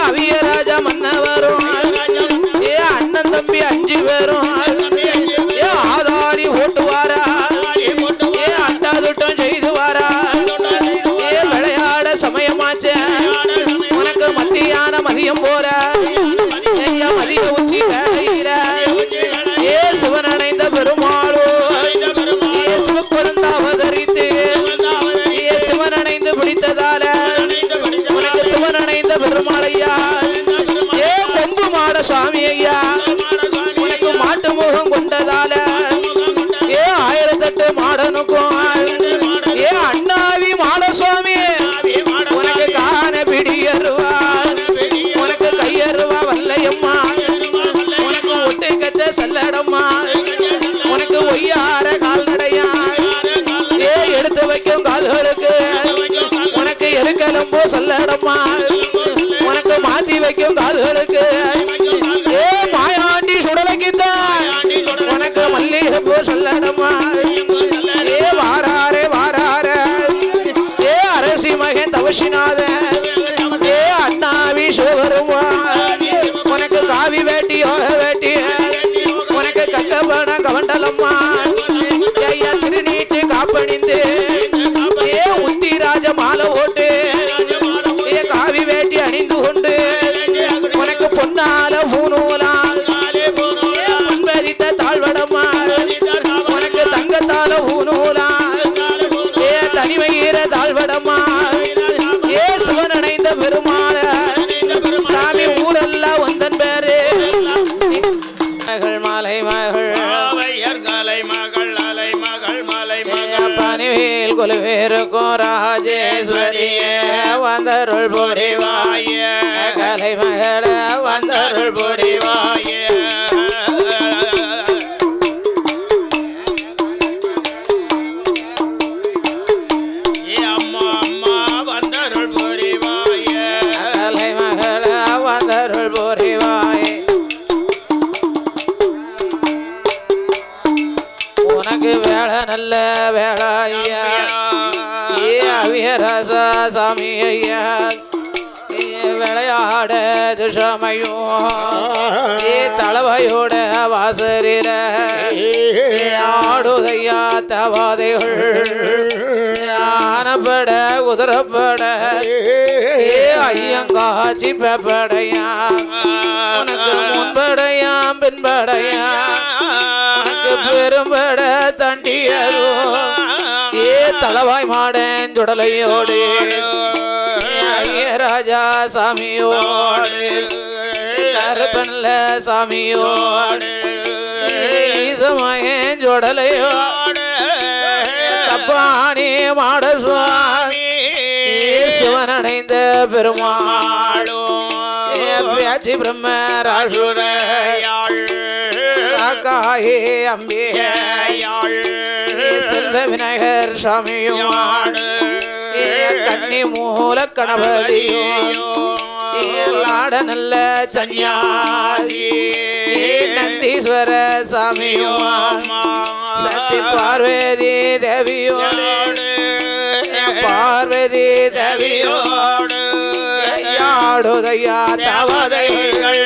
அவியராஜா மன்னவரும் அண்ணன் தம்பி 5 பேரும் ஆதாரி ஓட்டுவாரா அட்டாதுட்டம் செய்துவாரா விளையாட சமயமாச்ச உனக்கு மத்தியான மதியம் போற மதிய உச்சி வேலையில சிவனடைந்த பெருமாளோ சிவக்குழந்த அவதரித்து சிவனடைந்து பிடித்ததால உனக்கு சிவனடைந்த பெருமாளையா கொம்பு மாட சுவாமி ஐயா உனக்கு மாட்டு முகம் கொண்டதால 1008 மாடனுக்கும் அண்ணாவி மாட சுவாமி உனக்கு காண பிடியருவா உனக்கு கையருவா வல்லையம்மா உனக்கு ஒட்டு கச்ச செல்லடம்மா உனக்கு ஒய்யார கால்நடையா எடுத்து வைக்கும் கால்களுக்கு உனக்கு எருக்கலம்போ செல்லடம்மா உனக்கு மாத்தி வைக்கும் கால்களுக்கு மாயாண்டி சுடலைக்குத்தான் உனக்கு மல்லிகைப்பூ சொல்லடம்மா வாராரே வாரார அரசி மகன் தவசிநாத அண்ணாவி சிவ பொன்னால பூநூலா பொன்பதித்த தாழ்வடமா உனக்கு தங்கத்தால பூநூலா தனிமயிர தாழ்வடமா சிவன் அணைந்த பெருமாள சாமி ஊரெல்லாம் வந்தன் பேரு மகள் மாலை மகள் பணிவேல் குலுவேருக்கும் ராஜேஸ்வரிய வந்தருள் புரிவாய கலை மகள வந்தருள் புரிவாய உனக்கு வேலை நல்ல வேலை ஐயா அவியரசா சாமி ஐயா விளையாட துஷமையும் தளவையோட வாசலில ஆடுதையா தவாதைகள் ஆனப்பட குதிரப்பட ஐயங்காட்சி பெப்படையா உனக்கு முன்படையாம் பின்படையா பெரும்பட தண்டியரோ தளவாய் மாடன் சுடலையோடு ராஜா சாமியோடு கருப்பன்ல சாமியோடு ஈசமயன் சுடலையோடு தப்பானி மாட சுவாமி சிவன் அடைந்த பெருமாளும் பேச்சு பிரம்ம ராசுரையாள் காயே அம்பியாள் செல்வ விநாயகர் சாமியும் கன்னி மூல கணபதியும் ஆட நல்ல சன்னியாசி நந்தீஸ்வர சாமியும் சக்தி பார்வதி தேவியோடு பார்வதி தேவியோடு ஆடுதையா தவதைகள்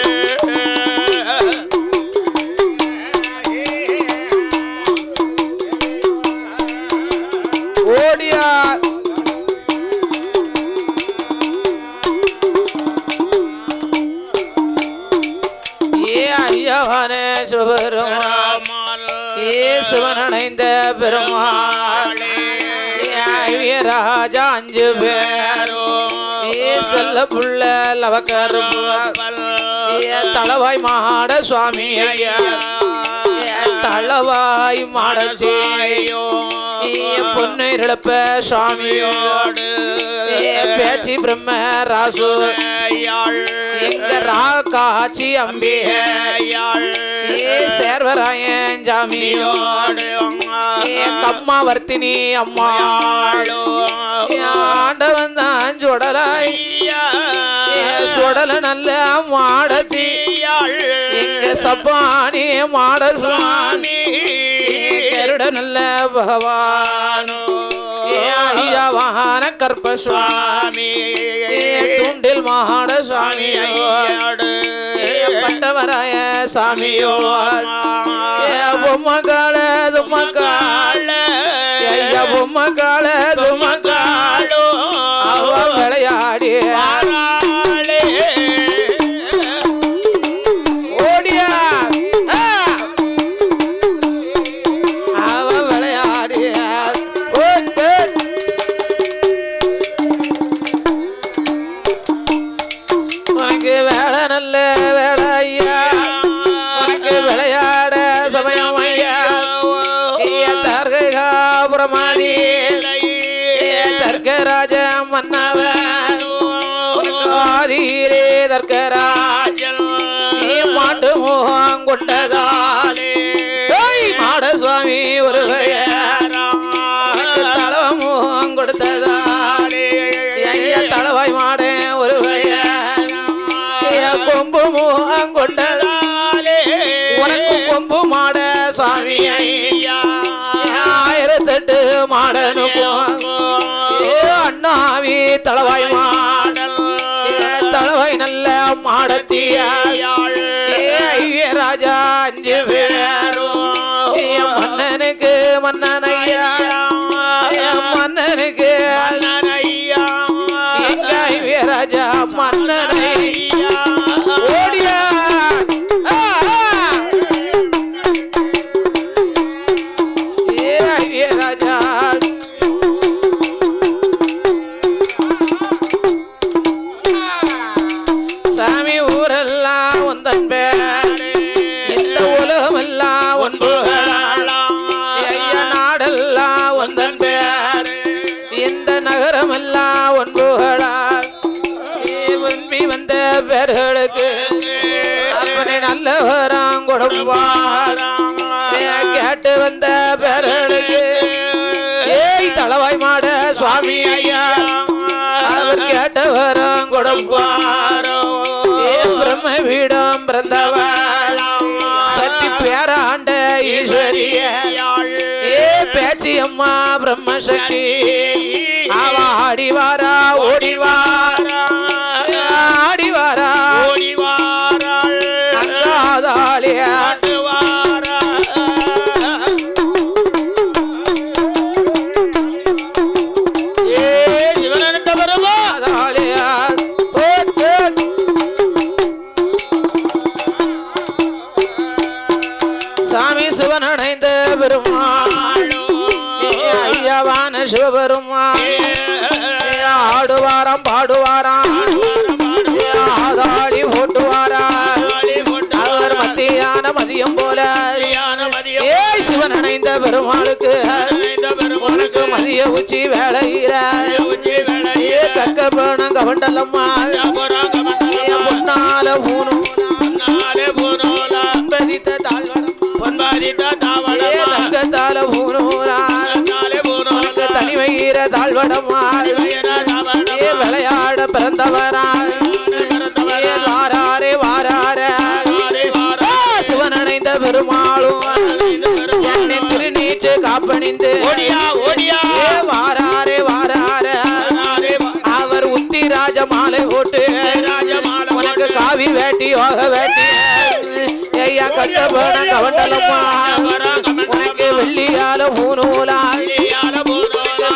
சிவன் அணைந்த பெருமாள் ராஜா 5 பேரோ செல்ல புள்ள லவக்கருப்பு தளவாய் மாட சுவாமி ஐயா தளவாய் மாடத்தையோ பொண்ணு இழப்ப சுவாமியோடு பேச்சு பிரம்ம ராசு எங்க ரா காட்சி அம்பியாள் சேர்வராயன் ஜாமியோடு கம்மா வர்த்தினி அம்மாளோ ஆண்டவன் தான் சுடலாய் சுடல நல்ல மாடத்தியாள் எங்க சப்பானி மாட சுவாமி கருட நல்ல பகவானோ ஐயாவான கற்ப சுவாமி துண்டில் மாட சுவாமியோடு பட்டவராய சாமியோடு பொம்மக்கால தும்மக்கால ஐயா பொம்மக்கால தும்மக்காலோ அவ விளையாடி ஓடியா அவ விளையாடி உனக்கு வேலை நல்ல வேலை ஐயா உனக்கு விளையாட சமயம் ஐயா தர்காபுரமாதி தர்கராஜ மன்னவன் உனக்கு ஆதிரே தர்கராஜன் மாட்டு மோகம் கொண்டதாலே மாட சுவாமி ஒரு தளவ மோகம் கொடுத்ததாலே தளவாய் மாட ஒரு கொம்பு மோகம் கொண்டதாலே உனக்கு கொம்பு மாட சுவாமி ஐயா 1008 மாடனுக்கும் அண்ணாவி தளவாய் மாடல் தளவாய் நல்ல மாடத்தியாள் ராஜா 5 பேரும் மன்னனுக்கு மன்னனையா மன்னனுக்கு எங்க ராஜா மன்னனை ஓடி பெருமாளுக்கு அப்பனை நல்லவராம் கொடுப்பார் கேட்டு வந்த பேரனுக்கு ஏய் தளவாய் மாட சுவாமி ஐயா அவர் கேட்டவராம் கொடுப்பார் பிரம்ம வீடம் பிறந்தவர் சக்தி பேராண்ட ஈஸ்வரிய ஏ பேச்சி அம்மா பிரம்மசக்தி அவ ஆடிவாரா ஓடிவாரா ஆடிவாரா அங்காதாளியா சாமி சிவனடைந்த பெருமாள் ஐயாவான சிவபெருமாள் ஆடுவாராம் பாடுவாராம் ஆதாடி ஓட்டுவாராம் அவர் மத்தியான மதியம் போல ஏ சிவனடைந்த பெருமாளுக்கு மதிய உச்சி வேளையில ஏ கக்க போன கவண்டலம்மா பொன்னால பூணும் தங்கத்தால பூனூரா தனிவயிற தாழ்வடமா விளையாட பிறந்தவரா வாராரே வாரார சிவனடைந்த பெருமாளும் என்னை திருநீற்று காப்பணிந்து வாராரே வாரார அவர் உத்தி ராஜ மாலை ஓட்டு உனக்கு காவி வேட்டி யோக வேட்டி ஐயா கட்ட போன கவண்டலம்மா உனக்கு வெள்ளியால பூனூலா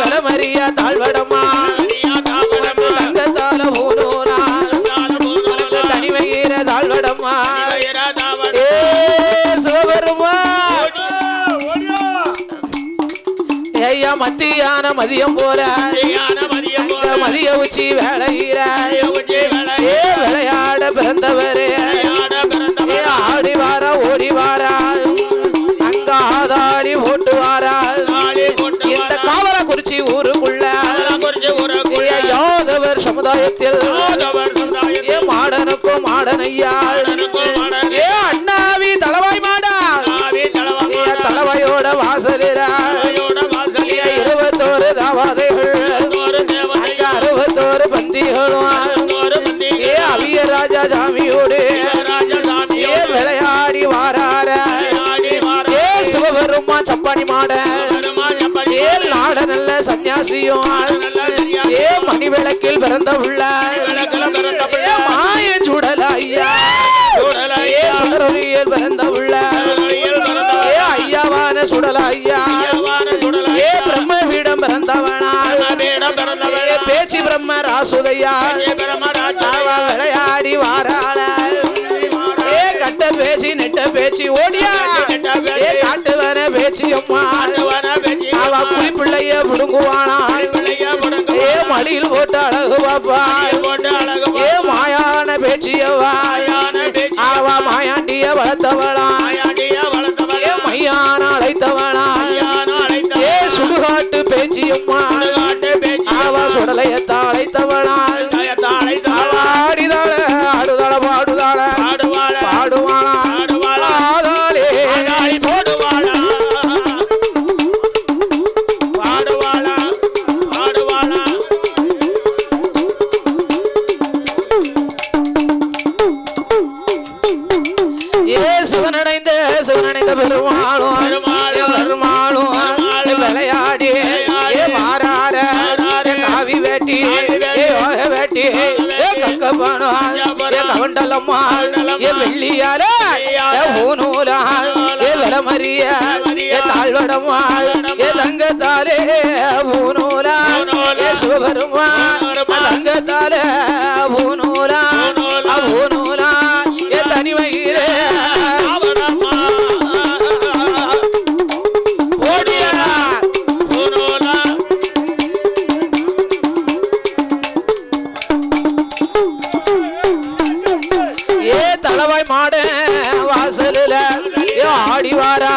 கலமரியா தாழ்வடமா தங்கத்தால பூனூலா தனிமகிற தாழ்வடமா ஏ சிவபெருமா ஐயா மத்தியான மதியம் போல மதிய உச்சி வேளையில ஏ விளையாட பிறந்தவரே ஆடி வாரா ஓடி வாரா அங்க ஆதாடி ஓட்டு வாரா இந்த காவலக்குறிச்சி ஊருக்குள்ள யாதவர் சமுதாயத்தில் ஏ மாடனுக்கும் மாடனையா ஏ அண்ணாவி தளவாய் மாடா தளவாயோட வாசலிரா 21 தாவாதைகள் அங்க 61 பந்திகளும் ஏ அவிய ராஜா சாமியோடு ஏ விளையாடி வாரார ஏ சிவபெருமா சப்பானி மாட ஏ நாட நல்ல சன்னியாசியும் ஏ மணி விளக்கில் பிறந்த உள்ள ஏ மாய சுடல ஐயா ஏ சுடரொலியில் பிறந்த உள்ள ஏ ஐயாவான சுடல ஐயா ஏ பிரம்ம வீடம் பிறந்தவனா ஏ பேச்சு பிரம்ம ராசுதையா விளையாடி வாராள ஏ கட்ட பேச்சு நெட்ட பேச்சு ஓடியா ஏ காட்டுவன பேச்சு அம்மா அவ குளிப்பிள்ளைய புடுங்குவானா ஏ மடியில் போட்டு அழகு பாப்பா ஏ மாயான பேச்சியவா அவ மாயாண்டிய வளர்த்தவளா ஏ மையான அழைத்தவளா ஏ சுடுகாட்டு பேச்சியம்மா அவ சுடலையத்த அழைத்தவளா ஆடிதாள ஆடுதாள பாடுதாள பாடுவாளா ஆடாளே சிவனடைந்த பெருமாளும் பெருமாளும் விளையாடி ஏ மாறார காவி வேட்டி ஏ யோக வேட்டி ஏ கக்க பணம் ஏ கவண்டலம்மா ஏ வெள்ளியால ஏ பூநூலா ஏ விலமறிய ஏ தாழ்வடமா ஏ தங்கத்தாலே பூநூலா ஏ சிவபெருமா தங்கத்தாலே பூநூலா பூநூலா ஏ தனிமயிரே மாட வாசலில ஏ ஆடி வாரா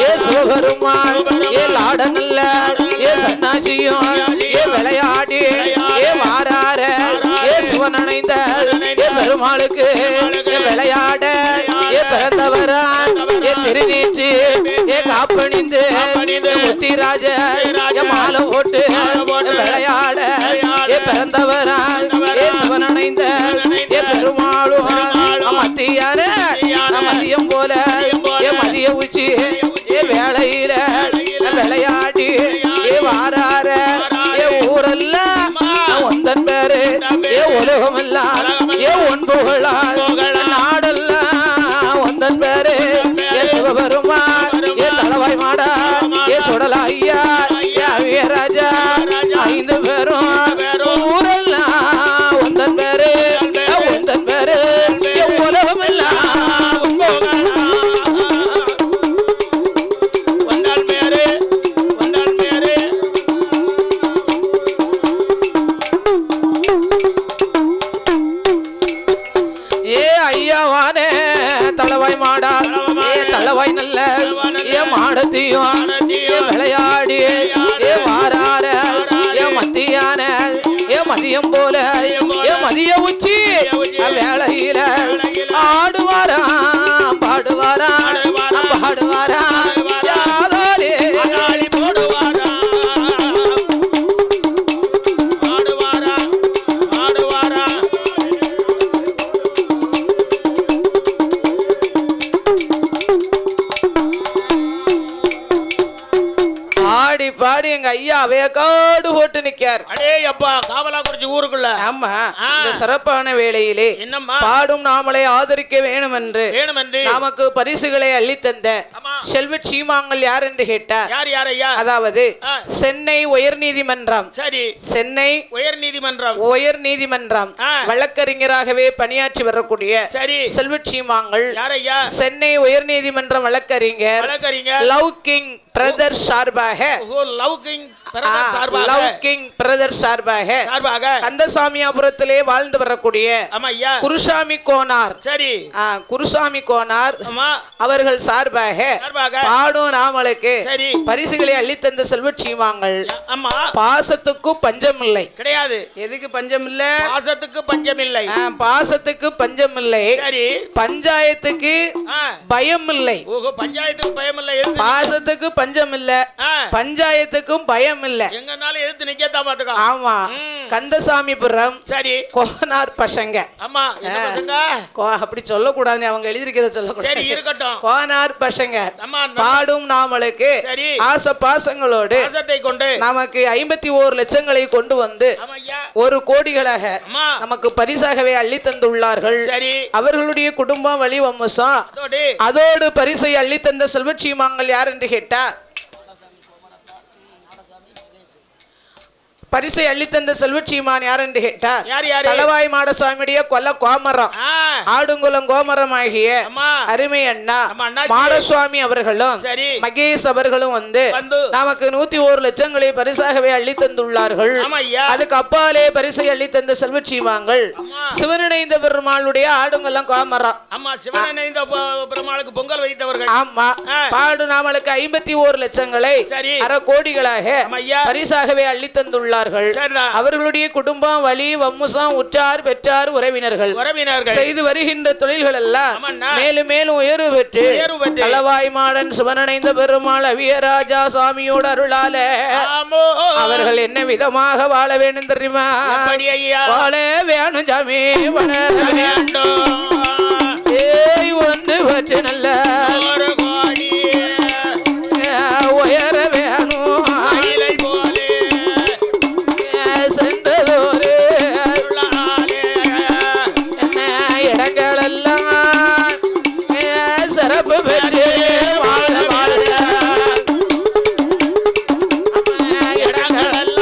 ஏ சிவபெருமா ஏ லாடங்கள்ல ஏ சன்னாசியும் ஏ விளையாடி ஏ வாரார ஏ சிவனடைந்த ஏ பெருமாள் பெருமாளுக்கு விளையாட பிறந்தவரா திருநீச்சு காப்பணிந்து முத்திராஜ மாலை போட்டு விளையாட பிறந்தவரா சிவனடைந்த பெருமாளும் மத்தியான மதியம் போல மதிய உச்சி வேளையில விளையாடி வாரார ஊரெல்லாம் ஒந்தன் பேரு உலகம் எல்லாம் ஒன்புகளா நாடெல்லாம் ஒந்தன் பேரு சிவபெருமா தலவாய் மாடா சுடலா ஐயா வீரராஜா 5 பேரும் ஊரெல்லாம் ஒந்தன் பேரு உலகம் எல்லாம் தளவாய் நல்ல மாடத்தையும் விளையாடி வாரார மத்தியான மதியம் போல மதிய உச்சி வேளையில ஆடுவாரா பாடுவாரா பாடுவாரா பாடி எங்க ஐயா வேகாடு போட்டு நிக்கார். அடே அப்பா காவலாக்குறிச்சி ஊருக்குள்ள. ஆமா, இந்த சிறப்பான வேளையிலே என்னம்மா பாடும் நாமளை ஆதரிக்க வேணும் என்று நமக்கு பரிசுகளை அள்ளி தந்த செல்வ சீமாங்கள் யார் என்று கேட்டார். யார் யார் ஐயா? அதாவது சென்னை உயர்நீதிமன்றம். சரி, சென்னை உயர்நீதிமன்றம் வழக்கறிஞராகவே பணியாற்றி வரக்கூடிய சரி செல்வ சீமாங்கள் யார் ஐயா? சென்னை உயர்நீதிமன்றம் வழக்கறிஞர் லவ் கிங் பிரதர் சார்பாக கந்தசாமியாபுரத்திலே வாழ்ந்து வரக்கூடிய குருசாமி கோனார். சரி, குருசாமி கோனார் அவர்கள் சார்பாக பாடும் நாமளுக்கு பரிசுகளை அள்ளித்தந்த செல்வ சீமாங்கள். பாசத்துக்கும் பஞ்சம் இல்லை கிடையாது. எதுக்கு பஞ்சம் இல்ல? பாசத்துக்கு பஞ்சம் இல்லை. பாசத்துக்கு பஞ்சம் இல்லை. சரி, பஞ்சாயத்துக்கு பயம் இல்லை. பஞ்சாயத்துக்கு பயம் இல்லை. பாசத்துக்கு பஞ்சம் இல்ல, பஞ்சாயத்துக்கும் பயம் இல்ல. எங்கனால எதிர்த்து நிக்கதா பாத்துக்க. ஆமா, கந்தசாமிபுரம் சரி கோனார் பசங்க. ஆமா, என்ன பசங்க? அப்படி சொல்ல கூடாது, அவங்க எழுதி இருக்கத சொல்ல கூடாது. சரி, இருக்கட்டும். கோனார் பசங்க பாடும் நாமளுக்கு சரி ஆசை பாசங்களோடு ஆசத்தை கொண்டு நமக்கு 51 லட்சங்களை கொண்டு வந்து 1 கோடிகளாக நமக்கு பரிசாகவே அள்ளி தந்துள்ளார்கள். சரி, அவர்களுடைய குடும்பம் வழி வம்சம் அதோடு பரிசை அள்ளி தந்த செல்வ சீமாங்கள் யார் என்று கேட்டா பரிசை அள்ளித்தந்த செல்வ சீமான் யார் என்று கேட்டார். தலவாய் மாடசாமியுடைய கொல்ல கோமரம் ஆடுங்குளம் கோமரம் ஆகிய அருமை அண்ணா மாடசுவாமி அவர்களும் மகேஷ் அவர்களும் வந்து நமக்கு 101 லட்சங்களை பரிசாகவே அள்ளி தந்துள்ளார்கள். அதுக்கு அப்பாலே பரிசை அள்ளி தந்த செல்வ சீமாங்கள் சிவனிணைந்த பெருமாளுடைய ஆடுங்குளம் கோமரம். ஆமா, சிவனிணைந்த பெருமாளுக்கு பொங்கல் வைத்தவர்கள். ஆமா, பாடு நாமளுக்கு 51 லட்சங்களை அரை கோடிகளாக பரிசாகவே அள்ளி தந்துள்ளார்கள். அவர்களுடைய குடும்பம் வழி வம்சம் உற்றார் பெற்றார் உறவினர்கள் செய்து வருகின்ற தொழில்கள் எல்லாம் மேலும் மேலும் உயர்வு பெற்று தலவாய் மாடன் சிவனடைந்த பெருமாள் அவியராஜா சாமியோட அருளால அவர்கள் என்ன விதமாக வாழ வேண்டும் தெரியுமா? வாழ வேணும் சாமி, ஒன்று பற்றி நல்ல உயர வேணும் சென்றதோரு இடங்கள் எல்லாம் சிறப்பு பெற்று வாழ வாழ இடங்கள்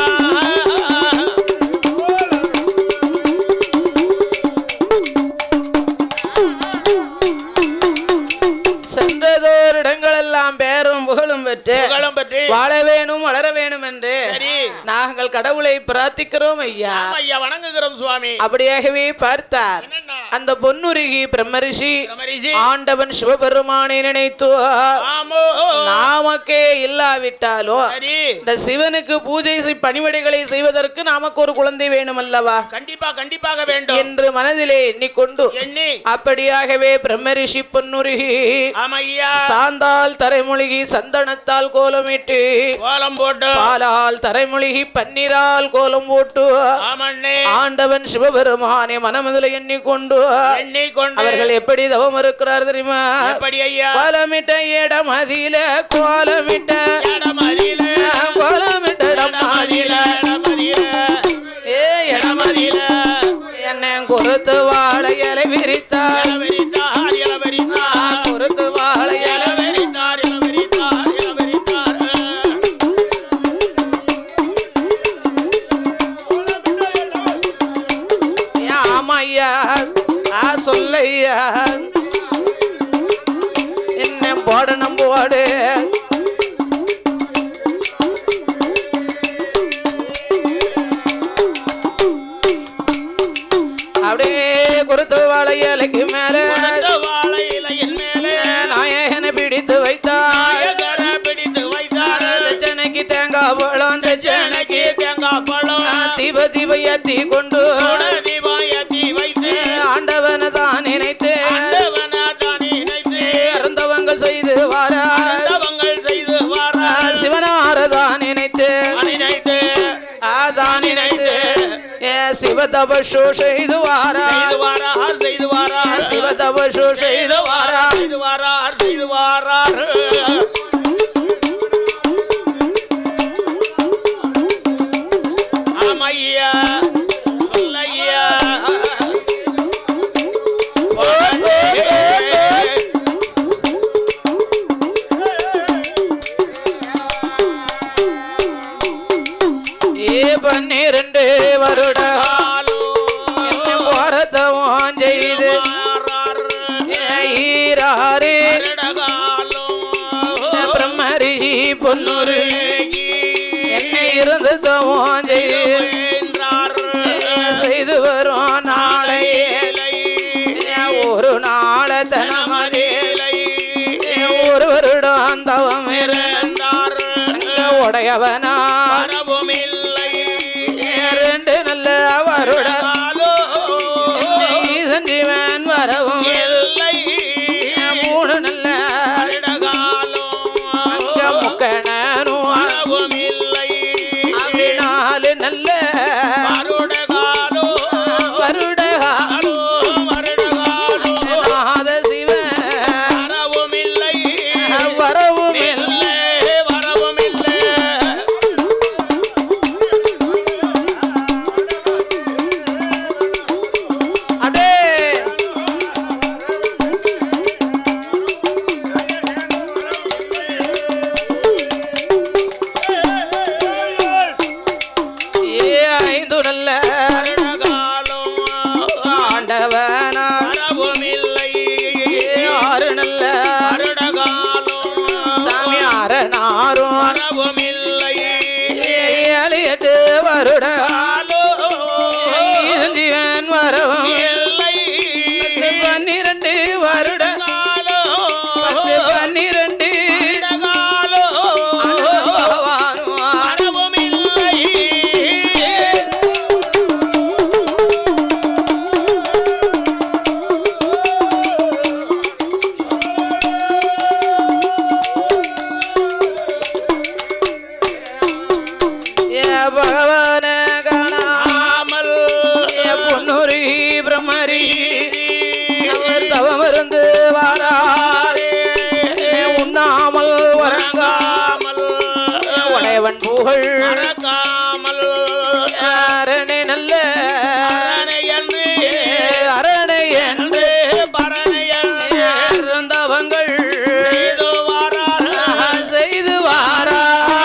சென்றதோர் இடங்கள் எல்லாம் பேரும் புகழும் பெற்று வாழ வேணும் வளர வேணும் என்று நாங்கள் கடவுளை பிரார்த்திக்கிறோம் ஐயா, வணங்குகிறோம் சுவாமி. அப்படியாகவே பார்த்தார். அந்த பொன்னுருகி பிரம்மரிஷி பிரம்மரிஷி ஆண்டவன் சிவபெருமானை நினைத்து ஆமோ நாமக்கே இல்லாவிட்டாலும் சரி இந்த சிவனுக்கு பூஜை பணிவிடைகளை செய்வதற்கு நமக்கு ஒரு குழந்தை வேணும் அல்லவா, கண்டிப்பாக வேண்டும் என்று மனதிலே எண்ணிக்கொண்டு எண்ணி அப்படியாகவே பிரம்மரிஷி பொன்னுருகி ஆமையா சாந்தால் தரைமொழிகி சந்தனத்தால் கோலமிட்டு கோலம் போட்டு பாலால் தரைமொழிகி பன்னீரால் கோலம் போட்டு ஆமண்ணே ஆண்டவன் சிவபெருமானை மனமதில் எண்ணிக்கொண்டு அவர்கள் எப்படி தவம் இருக்கிறார் தெரியுமா? எப்படி ஐயா? கோலமிட்ட இடமதியில கோலமிட்ட இடமதியில ஏ இடமதியில என்ன கொடுத்து வாழை இலை விரித்தார் கொடுத்து வாழை இலை ஆமையா சொல்லையா என்ன போடணும் போடு அப்படியே கொடுத்து வாழை இலைக்கு மேல நாயகனை பிடித்து வைத்தார் தச்சனைக்கு தேங்காய் பழம் தீப தீபயத்தி கொண்டு ஆண்டவனை தான் நினைத்து இறந்தவங்கள் செய்து வாரார் சிவனாரதான் நினைத்து அதான் நினைத்து சிவதபசு செய்து வாரார் சிவதபசு செய்து வாரார் ஆமையா சொல்லையா பன்னிரண்டு வருட போரத்தவம் செய்து ஈராறு பிரம்மரிஷி பொன்னூரு என்னை இருந்து தவம் செய்து வரும் நாளை ஒரு நாள தனமதே ஒரு வருடம் தவம் இருந்தார் உடையவனா ரெண்டு நல்ல வருட ஜீவன் வரவும் மூணு நல்ல முக்கணும் அப்படி நாலு நல்ல நாத சிவன் வரவும் ஜீவன் வரவும் 12 வருட 12 பகவான காணாமல் பொன்னுரி பிரம்மரி அவர் தவமிருந்து வாராரே உண்ணாமல் வரங்காமல் உடையவன் புகழ் அரணை நல்ல அரணை என்று இருந்தவங்கள் செய்து வாரார்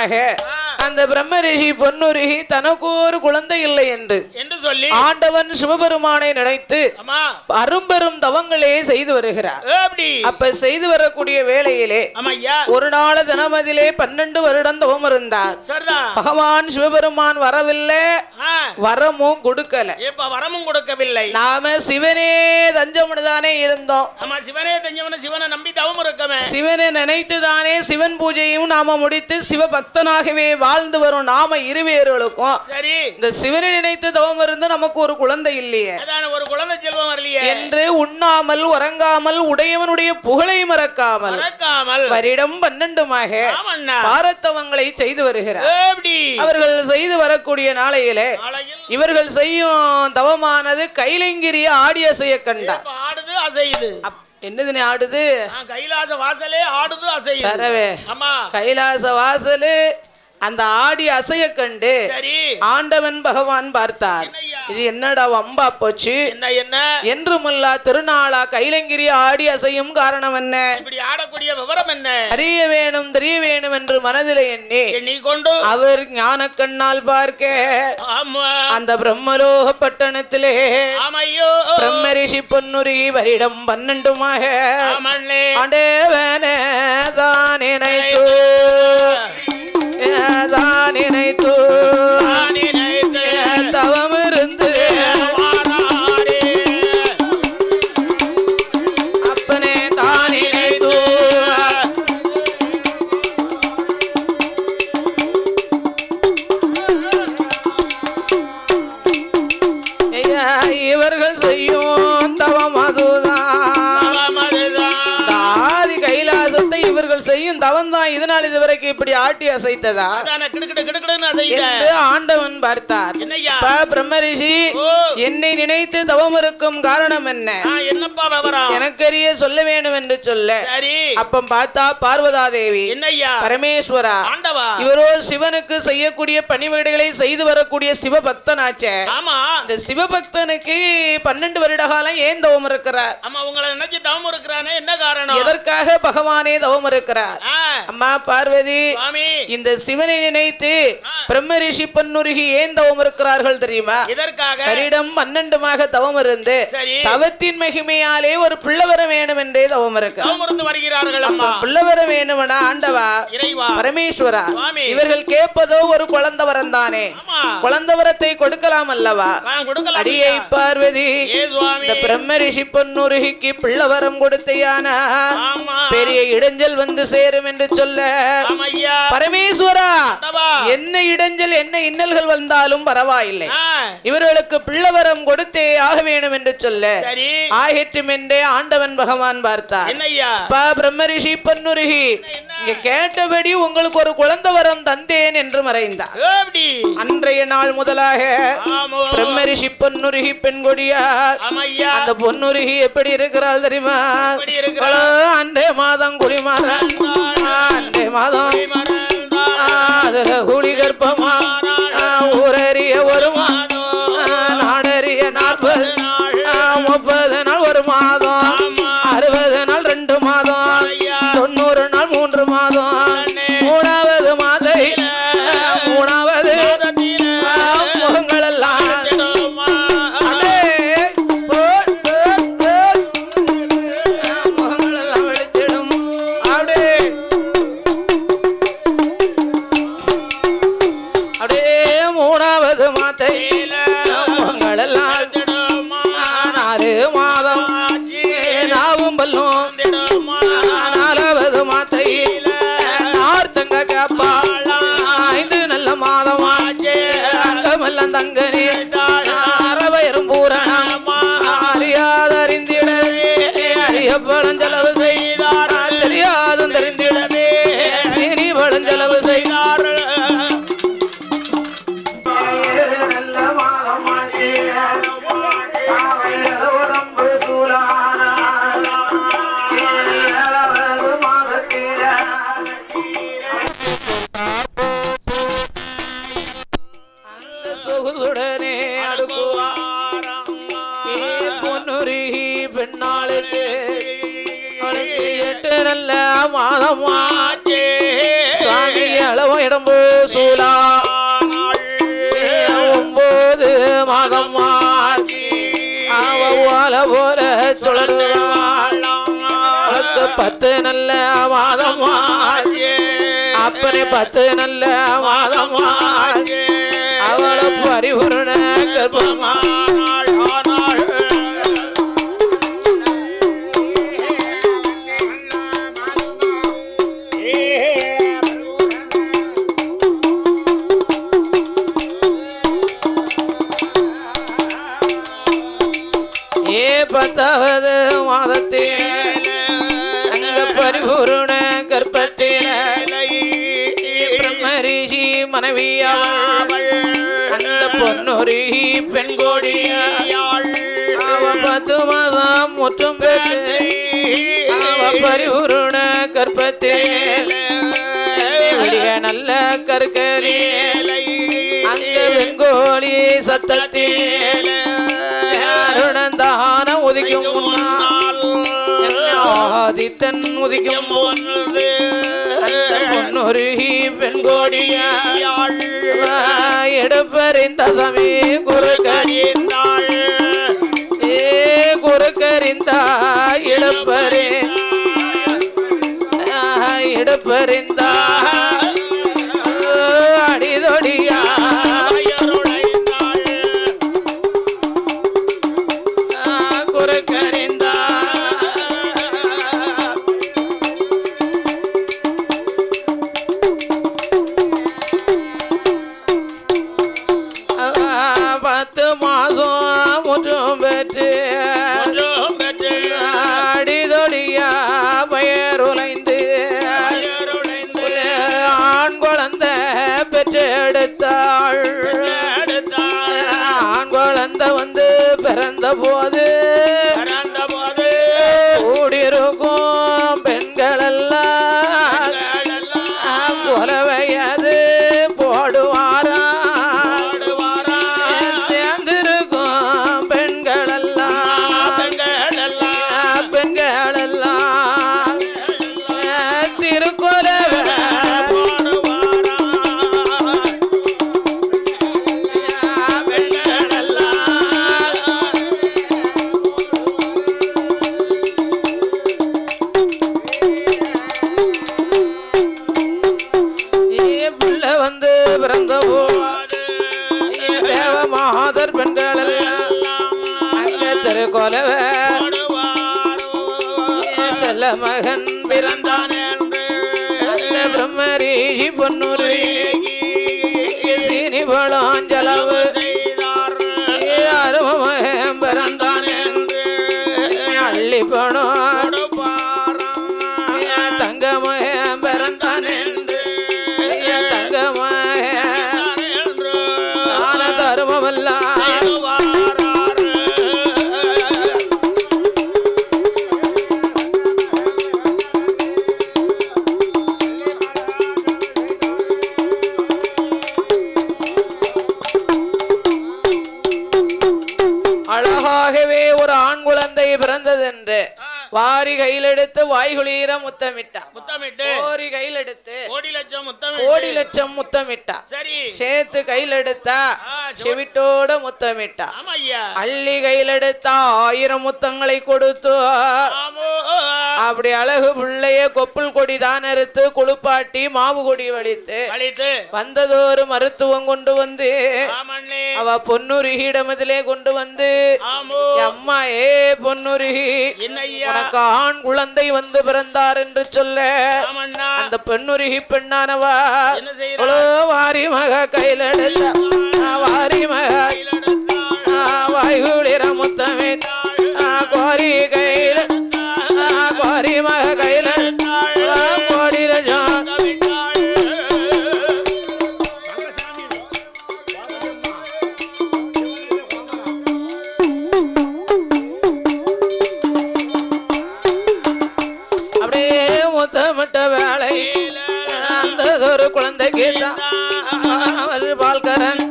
பன்னெண்டுமாக அந்த பிரம்ம ரிஷி பொன்னுருகி தனக்கு ஒரு குழந்தை இல்லை என்று சொல்லி ஆண்டவன் சிவபெருமானை நினைத்து அரும்பெரும் தவங்களே செய்து வருகிறார். அப்ப செய்து வரக்கூடிய வேளையிலே ஒரு நாள் தினமதிலே 12 வருடம் தவம் இருந்தார். பகவான் சிவபெருமான் வரவில்லை, வரமும் கொடுக்கவில்லை. நாம சிவனே தஞ்சம்தானே இருந்தோம். சிவனை நம்பி தவம் இருக்கமே, சிவனை நினைத்து தானே சிவன் பூஜையும் நாம முடித்து சிவபக்தனாகவே வாழ்ந்து வரும் நாம இருவேர்களுக்கும் சரி இந்த சிவனை நினைத்து தவம் இருந்து நமக்கு ஒரு குழந்தை இல்லையே, ஒரு குழந்தை செல்வம் வரலையே என்று உண்ணாமல் உறங்காமல் உடையவனுடைய புகழை மறக்காமல் வருடம் 12மாக பாரத்தவங்களை செய்து வருகிறார். அவர்கள் செய்து வரக்கூடிய நாளையிலே இவர்கள் செய்யும் தவமானது கைலங்கிரிய ஆடி அசைய கண்டார். என்னதுன்னு ஆடுது? கைலாச வாசலே ஆடுது அசையுது. பரவே கைலாச வாசலு அந்த ஆடி அசைய கண்டு ஆண்டவன் பகவான் பார்த்தார். இது என்னடா வம்பா போச்சு, என்ன என்றுமல்லா திருநாளா கைலங்கிரி ஆடி அசையும் காரணம் என்ன, இப்படி ஆடக்கூடிய விவரம் என்ன, அறிய வேணும் தெரிய வேணும் என்று மனதில் எண்ணி கொண்டு அவர் ஞான கண்ணால் பார்க்க அந்த பிரம்மலோக பட்டணத்திலே பிரம்ம ரிஷி பொன்னுருகி வருடம் 12மாக ஆண்டவனே தான் நினைத்து தவம் இருந்து அப்பனே தான் நினைத்து இவர்கள் செய்யும் தவம் ஆதி கைலாசத்தை இவர்கள் செய்யும் தவம் தான் இதனால் இதுவரைக்கும் இப்படி ஆட்டி அசைத்ததா ஆண்டவன் பார்த்தார். பிரம்ம ரிஷி என்னை நினைத்து தவம் இருக்கும் காரணம் என்ன, எனக்கறிய சொல்ல வேண்டும் என்று சொல்ல அப்ப பார்த்தா பார்வதா தேவி பரமேஸ்வரா இவரோ சிவனுக்கு செய்யக்கூடிய பணிவிடைகளை செய்து வரக்கூடிய சிவபக்தனாச்சே, இந்த சிவபக்தனுக்கு 12 வருட காலம் ஏன் தவம் இருக்கிறார், என்ன காரணம், எதற்காக பகவானே தவம் இருக்கிறார்? அம்மா பார்வதி இந்த சிவனை நினைத்து பிரம்ம ரிஷி பொன்னுருகி ஏன் தவம் இருக்கிறார்கள் தெரியுமா? வருடம் 12மாக தவம் இருந்து தவத்தின் மகிமையாலே ஒரு பிள்ளை வர வேண்டும் என்றே தவம் இருக்கிறார்கள். பிள்ளை வர வேண்டும்னா ஆண்டவா பரமேஸ்வரா இவர்கள் கேட்பதோ ஒரு குழந்தை வரம் தானே, குழந்தை வரத்தை கொடுக்கலாம் அல்லவா? அடியை பார்வதி இந்த பிரம்ம ரிஷி பொன்னுருகிக்கு பிள்ளை வரம் கொடுத்தையானா பெரிய இடைஞ்சல் வந்து சேரும் என்று சொல்ல பரமேஸ்வரா என்ன இடைஞ்சல் என்ன இன்னல்கள் வந்தாலும் பரவாயில்லை, இவர்களுக்கு பிள்ளவரம் கொடுத்தே ஆக வேண்டும் என்று சொல்ல ஆகட்டும் என்றே ஆண்டவன் பகவான் பார்த்தார். பிரம்ம ரிஷி பொன்னுருகி இங்க கேட்டபடி உங்களுக்கு ஒரு குழந்தை வரம் தந்தேன் என்று மறைந்தார். அன்றைய நாள் முதலாக பிரம்ம ரிஷி பொன்னுருகி பெண் கொடியார் அந்த பொன்னுருகி எப்படி இருக்கிறாள் தெரியுமா? அன்றே மாதம் குடிமாறன் அன்றே மாதம் அதுல குடி கர்ப்பமா ஊரறிய ஒரு மாதம் நாடறிய 40 30 நாள் ஒரு மாதம் 60 நாள் 2 மாதம் 90 நாள் 3 மாதம் 3வது மாதை 3வது முகங்கள் எல்லாம் முகங்கள் எல்லாம் வெளிச்சிடும். அப்படியே 3வது மாதை முகங்கள் எல்லாம் 6 மாதம் நாவும் பல்லும் 4வது மாதை நார்த்தங்க கேப்பா 5 நல்ல மாதம் அங்கமெல்லாம் தங்கனி அறவயரும் பூரணம் அறியாத அறிந்திடவே அறிய பழஞ்செலவு செய்தார் தெரியாதும் தெரிந்திடவே சீனி பழஞ்செலவு செய்தார். சொகுசுடனே அடுக்குவார் பொன்னுருகி பெண்ணாளுக்கு 8 நல்ல மாதமாச்சே அளவும் இடம்பு சூலா 9 மாதம் அவ போல சுழலுவாள் 10 நல்ல மாதம் அப்பனே 10 நல்ல மாதம் அவளை பரிபூரண கர்ப்பமா பத்தாவது மாதத்தில் அங்க பரிபூர்ண கர்ப்பத்தில் பிரம்மரிஷி மனைவியாள் அந்த பொன்னொரு பெண் கோடியாள் அவ 10 மாதம் முற்றும் பெற்று அவ பரிபூர்ண கர்ப்பத்தில் விடிய நல்ல கற்கரி அங்க வெண்கோழி சத்தத்தில் அருணந்தான உதிக்கும் முன்னால் ஆதித்தன் உதிக்கும் பொன்னொரு பெண்கோடியாள் எடுப்பறிந்த சமீ குறுக்கறிந்தாள் குறுக்கறிந்த எடுப்பறிந்த அடிதொடியா அடிதொடியா பயருளைந்து ஆண் குழந்தை பெற்றெடுத்தாள் ஆண் குழந்தை வந்து பிறந்த போது கூடியிருக்கும் பெண்கள் எல்லாம் கொலவையது போடுவாரா சேர்ந்திருக்கும் பெண்கள் எல்லாம் திருக்கொலவை பிள்ளை வந்து பிறந்த போது தேவமாதர் பெண்கள் அங்க திருக்கொலவை செல்ல மகன் பிறந்தான் அந்த பிரம்மரிஷி பொன்னூரி சீனி பழம் செலவு அரும மகன் பிறந்தான் அள்ளி பணம் தங்க மகன் பிறந்தான் தங்க மகன் தருமவல்லா அழகாகவே ஒரு ஆண் குழந்தை பிறந்ததென்று வாரி கையில் எடுத்து வாய்குளீர முத்தமிட்டா கோரி கையில் எடுத்து கோடி லட்சம் முத்தமிட்டா சேர்த்து கையில் எடுத்தா செவிட்டோட முத்தமிட்டா அள்ளி கையில் எடுத்தா 1000 முத்தங்களை கொடுத்து அப்படி அழகு பிள்ளைய கொப்புள் கொடி தான் அறுத்து குளிப்பாட்டி மாவு கொடி வலித்து வந்ததொரு மருத்துவம் கொண்டு வந்து அவ பொன்னுருகிடமதிலே கொண்டு வந்து அம்மா ஏ பொன்னுருகி உனக்கு ஆண் குழந்தை வந்து பிறந்தார் என்று சொல்ல அந்த பெண்ணுருகி பெண்ணானவா வாரி மக கையில் எடுத்த வாரி மக வாய்குளிர முத்தமே கோரி கையில் கோரி மக கையில் கோடியில முத்தமிட்ட வேலை அந்த ஒரு குழந்தைக்கு பால்கரன்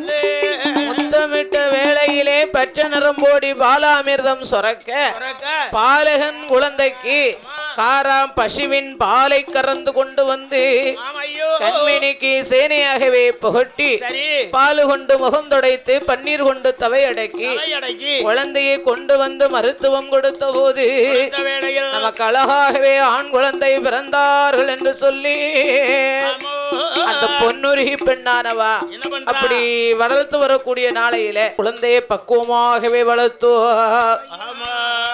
முத்தமிட்ட வேளையிலே பெற்ற நரம்போடி பாலாமிர்தம் சொரக்க பாலகன் குழந்தைக்கு காராம் பசுவின் பாலை கறந்து கொண்டு வந்து கண்மினிக்கு சேனையாகவே புகட்டி பாலு கொண்டு முகந்தொடைத்து பன்னீர் கொண்டு தவை அடக்கி குழந்தையை கொண்டு வந்து மருத்துவம் கொடுத்த போது நமக்கு அழகாகவே ஆண் குழந்தை பிறந்தார்கள் என்று சொல்லி அந்த பொன்னுருகி பெண்ணானவா அப்படி வளர்த்து வரக்கூடிய நாளையில குழந்தையை பக்குவமாகவே வளர்த்து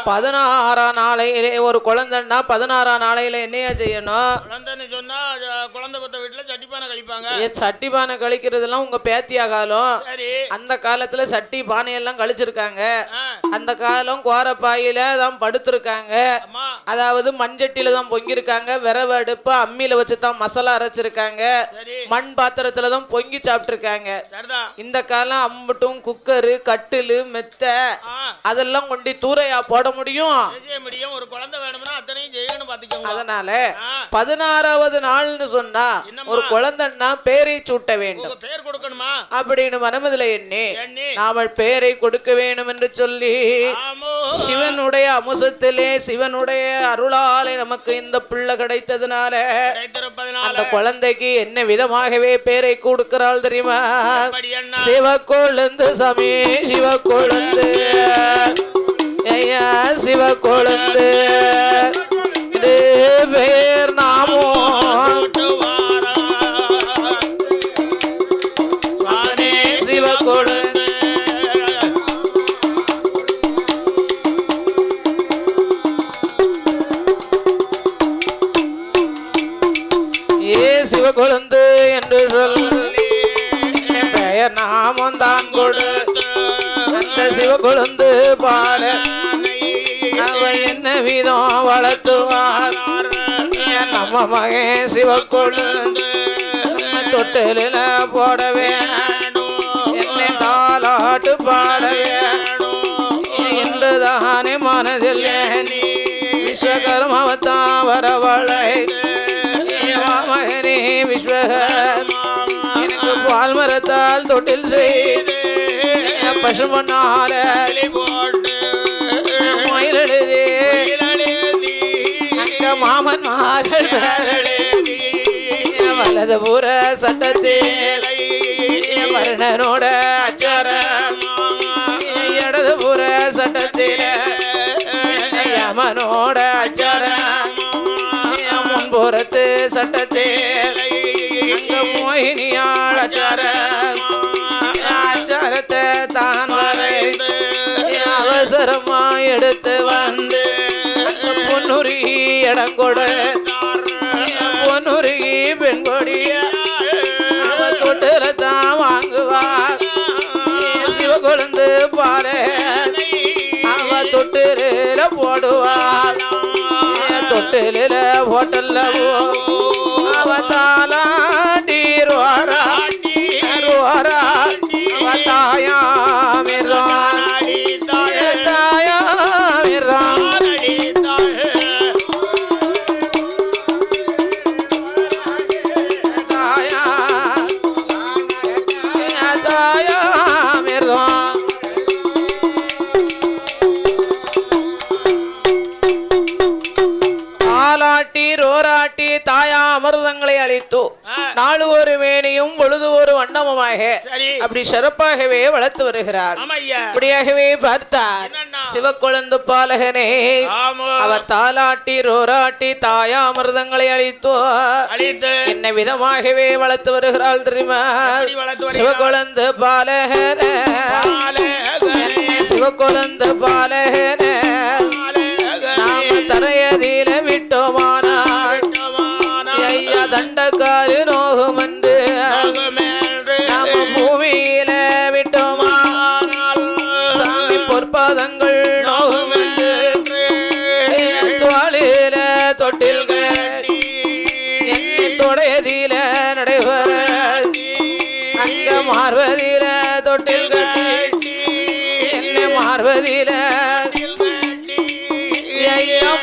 16ஆம் நாளையிலே ஒரு குழந்தைன்னா 16ஆம் நாளையில என்னையா செய்யணும்? சொன்னா குழந்தை பத்த வீட்டுல சட்டிப்பானை கழிப்பாங்க. சட்டிப்பானை கழிக்கிறதெல்லாம் உங்க பேத்தியாகாலம். அந்த காலத்துல சட்டி பானை எல்லாம் கழிச்சிருக்காங்க. அந்த காலம் கோரப்பாயில தான் படுத்திருக்காங்க. அதாவது மண்சட்டியில தான் பொங்கிருக்காங்க. விரவு அடுப்பு அம்மியில வச்சுதான் மசாலா அரைச்சிருக்காங்க. மண் பாத்திரத்துல தான் பொங்கி சாப்பிட்டு இருக்காங்க. இந்த காலம் அம்பட்டும் குக்கரு கட்டிலு மெத்த அதெல்லாம் கொண்டு தூரையா போட முடியும். ஒரு குழந்தை வேணும்னா அத்தனையும் செய்யணும் பாத்துக்கோங்க. அதனால 16வது நாள்னு சொன்னா ஒரு குழந்தைன்னா பேரை சூட்ட வேண்டும். பேர் கொடுக்கணுமா அப்படின்னு மனமதுல எண்ணி நாம பேரை கொடுக்க வேண்டும் என்று சொல்லி சிவனுடைய அமுசத்திலே சிவனுடைய அருளாலே நமக்கு இந்த பிள்ளை கிடைத்ததுனால அந்த குழந்தைக்கு என்ன விதமாகவே பேரை கொடுக்கிறாள் தெரியுமா? சிவக்கொழுந்து சாமி சிவக்கொழுந்து ஐயா சிவக்கொழுந்து பேர் நாமோ சிவக்கொழுந்து சிவக்கொழுந்து என்று சொல்லி பெயர் நாமம் தான் கொடுத்து அந்த சிவக்கொழுந்து பால என்ன விதம் வளர்த்துவார் நம்ம மகன் சிவக்கொழுந்து தொட்டில போடவே என்னை தாலாட்டு பாடவே என்றுதானே மனதில் விஸ்வகர்மாவத்தான் வரவழை மகனே விஸ்வகர் எனக்கு பால் மரத்தால் தொட்டில் செய்து பசுமனால மயிலெழுதி அங்க மாமன் மார்கள் வலது புற சட்டத்தில் வருணனோட அச்சாரம் இடது புற சட்டத்தில் யமனோட அச்சாரம் முன்புறத்து சட்டத்தில் அங்க மோகினியாள் அச்சாரம் அச்சாரத்தை தான் வரைந்து அவசரமா எடுத்து வந்து பொன்னுருகி இடம் கொடு பொன்னுருகி பெண் கொடிய அவ தொட்டில தான் வாங்குவார் சிவக்கொழுந்து பால அவ தொட்டில போடுவார் தொட்டில ஹோட்டல்ல அவ தாலாட்டி ரோரா ரோரா அவ தாயாமிர்தான் ரோராட்டி தாயா அமிர்தங்களை அளித்து நாலு ஒரு மேனியும் பொழுது ஒரு வண்ணமுமாக அப்படி சிறப்பாகவே வளர்த்து வருகிறார். அப்படியாகவே பார்த்தார் சிவக்கொழுந்து பாலகனே அவர் தாலாட்டி ரோராட்டி தாயா அமிர்தங்களை அளித்து என்ன விதமாகவே வளர்த்து வருகிறாள் தெரியுமா? சிவக்கொழுந்து பாலகனே சிவக்கொழுந்து பாலகனே நாம தரையதில விட்டோமானால் ஐயா தண்டக்காரு நோகும் என்று நாம பூமியில விட்டோமானால் சாமி பொற்பாதங்கள் நோகும் என்று தோளில தொட்டில்கள் என்னை தொடையதில நடைபெற அங்க மார்வதில தொட்டில்கள் என்னை மார்வதில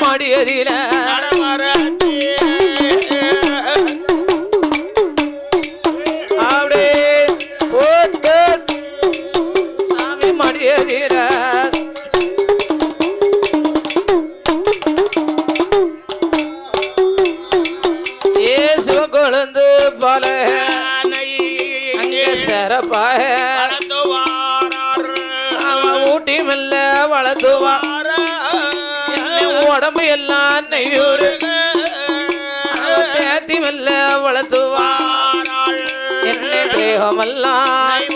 மடியதில அப்படியே போட்டு சாமி மடியதில பால அங்க சிறப்பாக அவன் ஊட்டி மெல்ல வளர்த்துவார் உடம்பு எல்லாம் நெய்யூரு சேர்த்தி மெல்ல வளர்த்துவார் என்னை தேகமெல்லாம்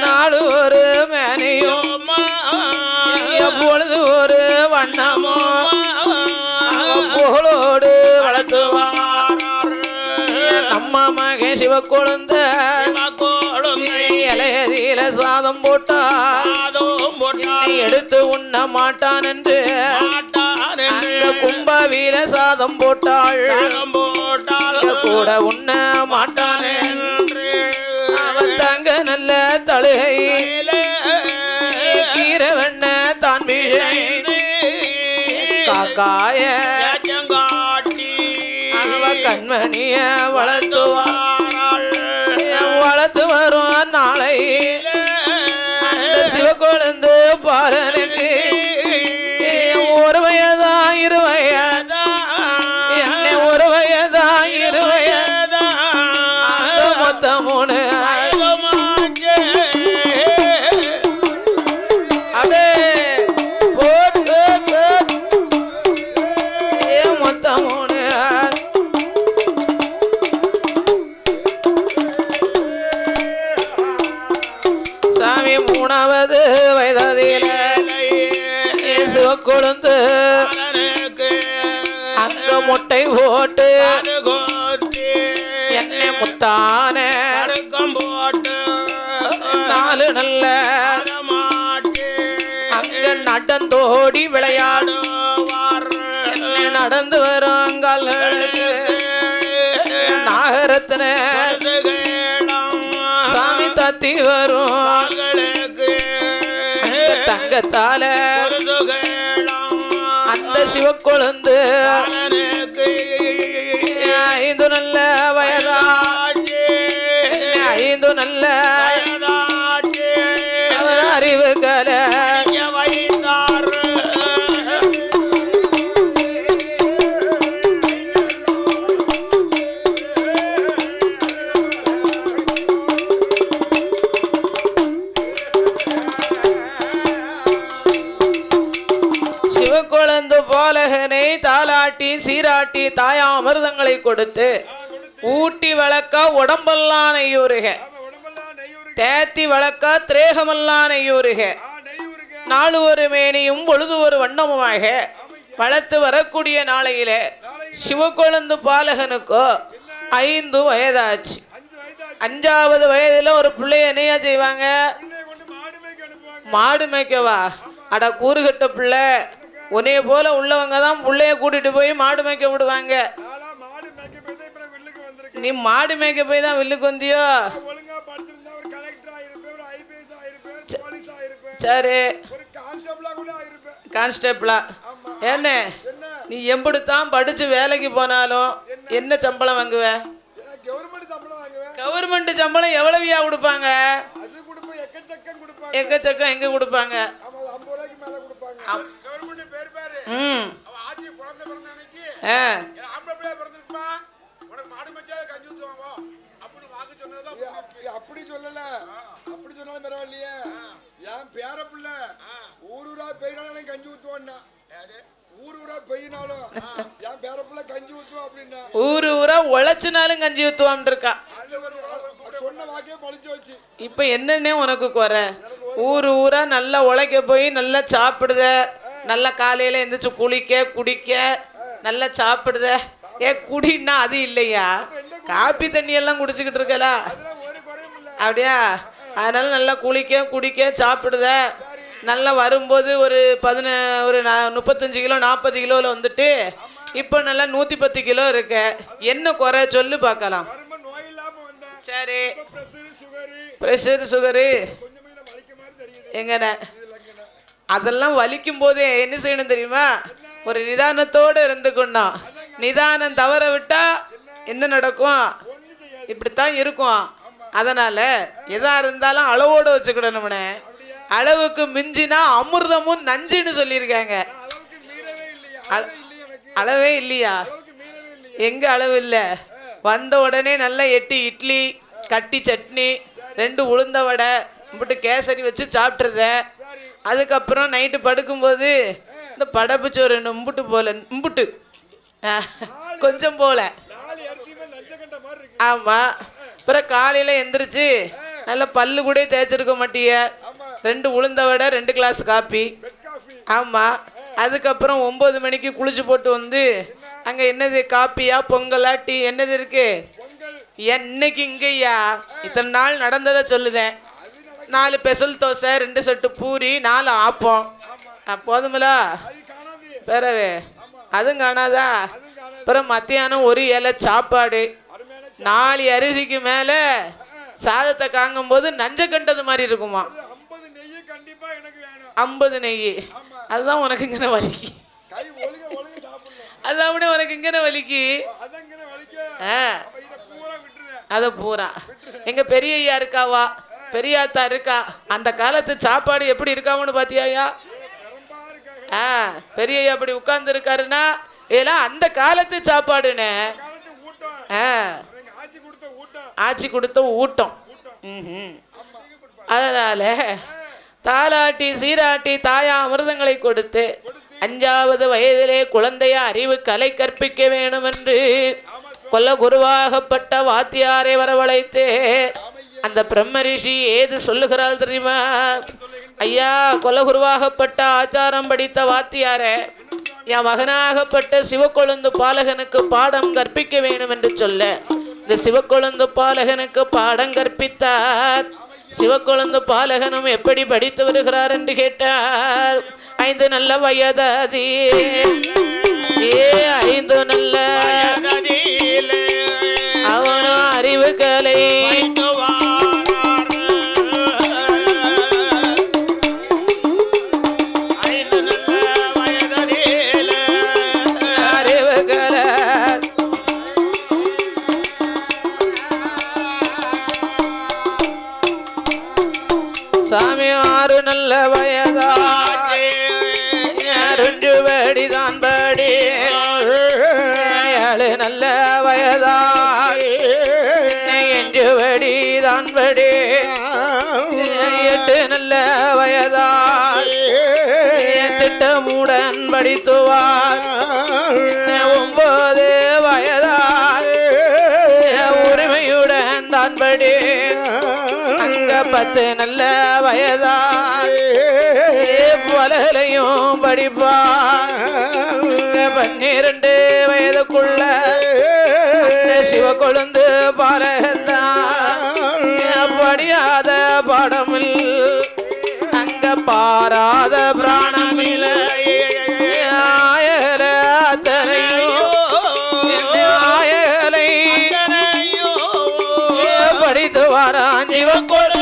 நாடு ஒரு மேனையும் எப்பொழுது ஒரு வண்ணமோ புகழோடு வளர்த்துவார் நம்ம மகன் சிவ கொழுந்த இலையதில சாதம் போட்டார் எடுத்து உண்ண மாட்டான் என்று அங்க கும்பவீர சாதம் போட்டாள் கூட உண்ண மாட்டான் அவன் தங்க நல்ல தழுகை கீரை வெண்ண தான் வீழை காக்காய அவ கண்மணிய வளர்த்து வரும் நாளை அந்த சிவக்கொழுந்து பாலனுக்கு ஒரு வயதா இருவயதா என்னை ஒரு வயதா இருவயதா மொத்தம் மூணு அடே போட்டு மொத்தம் மூணு சாமி மூணாவது வயதில சிவக்கொழுந்து அங்க முட்டை போட்டு என்னை முத்தான நாலு நல்ல அங்க நடந்தோடி விளையாடுவார் நடந்து வருங்கால்களுக்கு நாகரத்தின சாமி தத்தி வரும் தங்கத்தால அந்த சிவக்கொழுந்து ஐந்து நல்ல வயதாட்சி ஐந்து நல்ல அவர் அறிவு கல சிவக்கொழுந்து பாலகனை தாலாட்டி சீராட்டி தாயா அமிர்தங்களை கொடுத்து ஊட்டி வளர்க்க உடம்பெல்லாம் நெய்யூருக தேத்தி வளர்க்க திரேகமெல்லாம் நெய்யூருக நாலு ஒரு மேனியும் பொழுது ஒரு வண்ணமுமாக வளர்த்து வரக்கூடிய நாளையில சிவக்கொழுந்து பாலகனுக்கோ 5 வயதாச்சு. 5வது வயதுல ஒரு பிள்ளைய என்னையா செய்வாங்க? மாடு மேய்க்கவா? அட கூறுகட்ட பிள்ளை, உன்னைய போல உள்ளவங்க தான் பிள்ளைய கூட்டிட்டு போய் மாடு மேய்க்க விடுவாங்க. நீ மாடு மேய்க்க போய் தான் வில்லுக்கு வந்தியோ? சரி, கான்ஸ்டபிளா என்ன நீ எம்பிடுத்தான் படிச்சு வேலைக்கு போனாலும் என்ன சம்பளம் வாங்குவ? கவர்மெண்ட் சம்பளம் எவ்வளவியா கொடுப்பாங்க? எக்கச்சக்கம் எங்க கொடுப்பாங்க? அப்படி சொல்லல, அப்படி சொன்னாலும் பரவாயில்லையே. என் பேர பிள்ளை ஊரூரா பெய்யினாலும் கஞ்சி ஊத்துவான்னா, ஊரூரா பெய்யினாலும் என் பேர பிள்ளை கஞ்சி ஊத்துவான் அப்படின்னா, ஊரூரா உழைச்சினாலும் கஞ்சி ஊத்துவான் இருக்கா. சொன்ன வாக்கே பழிச்சு வச்சு. இப்ப என்னன்னே உனக்கு குறை? ஊரா நல்லா உழைக்க போய் நல்லா சாப்பிடுத, நல்லா காலையில எந்திரிச்சு குளிக்க குடிக்க நல்லா சாப்பிடுத. குடின்னா அது இல்லையா? காப்பி தண்ணி எல்லாம் குடிச்சுக்கிட்டு இருக்கல அப்படியா? அதனால நல்லா குளிக்க குடிக்க சாப்பிடுத. நல்லா வரும்போது ஒரு 35 கிலோ 40 கிலோவில் வந்துட்டு இப்போ நல்லா 110 கிலோ இருக்க. என்ன குறை சொல்லு பார்க்கலாம். சரி, ப்ரெஷர் சுகரு எங்கண்ண அதெல்லாம் வலிக்கும் போதே என்ன செய்யணும் தெரியுமா? ஒரு நிதானத்தோடு இருந்துக்கணும். நிதானம் தவற விட்டா என்ன நடக்கும்? இப்படித்தான் இருக்கும். அதனால எதா இருந்தாலும் அளவோடு வச்சுக்கிடணும்னே. அளவுக்கு மிஞ்சினா அமிர்தமும் நஞ்சுன்னு சொல்லியிருக்காங்க. அளவே இல்லையா? எங்க அளவு இல்லை? வந்த உடனே நல்லா 8 இட்லி கட்டி சட்னி 2 உளுந்த வடை இம்பிட்டு கேசரி வச்சு சாப்பிட்றத. அதுக்கப்புறம் நைட்டு படுக்கும்போது இந்த படப்பு சோறு இம்புட்டு போல இம்புட்டு கொஞ்சம் போல. ஆமாம். அப்புறம் காலையில் எந்திரிச்சு நல்லா பல்லு கூட தேய்ச்சிருக்க மாட்டிய 2 உளுந்த வடை 2 கிளாஸ் காப்பி. ஆமாம். அதுக்கப்புறம் 9 மணிக்கு குளிச்சு போட்டு வந்து அங்கே என்னது காப்பியா பொங்கலா டீ என்னது இருக்கு என்னைக்கு இங்கேயா இத்தனை நாள் நடந்ததை சொல்லுதேன். 4 பெசல் தோசை 2 செட்டு பூரி 4 ஆப்பம் போதுமில்லா பிறவே அதுவும் காணாதா. அப்புறம் மத்தியானம் 1 இலை சாப்பாடு 4 அரிசிக்கு மேலே சாதத்தை காங்கும்போது நஞ்ச கண்டது மாதிரி இருக்குமா 50 நெய். அதுதான் உனக்கு இங்கே வலிக்கு அதான் விட உனக்கு இங்கே வலிக்கு. அதை பூரா எங்க பெரிய ஐயா இருக்காவா பெரியாத்தா இருக்கா அந்த காலத்து சாப்பாடு எப்படி இருக்காவுன்னு பாத்தியாயா. பெரிய ஐயா அப்படி உட்கார்ந்து இருக்காருன்னா இதெல்லாம் அந்த காலத்து சாப்பாடுன்னு ஆட்சி கொடுத்த ஊட்டம். அதனால தாலாட்டி சீராட்டி தாயா அமிர்தங்களை கொடுத்து 5வது வயதிலே குழந்தைய அறிவு கலை கற்பிக்க வேண்டும் என்று கொல்ல குருவாகப்பட்ட வாத்தியாரை வரவழைத்து அந்த பிரம்மரிஷி ஏது சொல்லுகிறாள் தெரியுமா. ஐயா கொல்ல குருவாகப்பட்ட ஆச்சாரம் படித்த வாத்தியாரே என் மகனாகப்பட்ட சிவக்கொழுந்து பாலகனுக்கு பாடம் கற்பிக்க வேண்டும் என்று சொல்ல இந்த சிவக்கொழுந்து பாலகனுக்கு பாடம் கற்பித்தார். சிவக்கொழுந்து பாலகனும் எப்படி படித்து வருகிறார் என்று கேட்டார். 5 நல்ல வயதாதி 5 நல்ல அவனும் அறிவு கலை சாமி 6 நல்ல வயதா 2 படிதான் படி 7 நல்ல வயதா 5 படிதான் படி 8 நல்ல வயதா திட்டமுடன் படித்துவார் 9 வயதா உரிமையுடன் தான் படி 10 நல்ல வயதா பலகலையும் படிப்பா 12 வயதுக்குள்ள சிவக்கொழுந்து பாலகந்தான் படியாத பாடமில் அங்க பாராத பிராணமில்ல ஆயல அத்தனையும் ஆயலை படித்து வாரான் சிவக்கொழுந்து.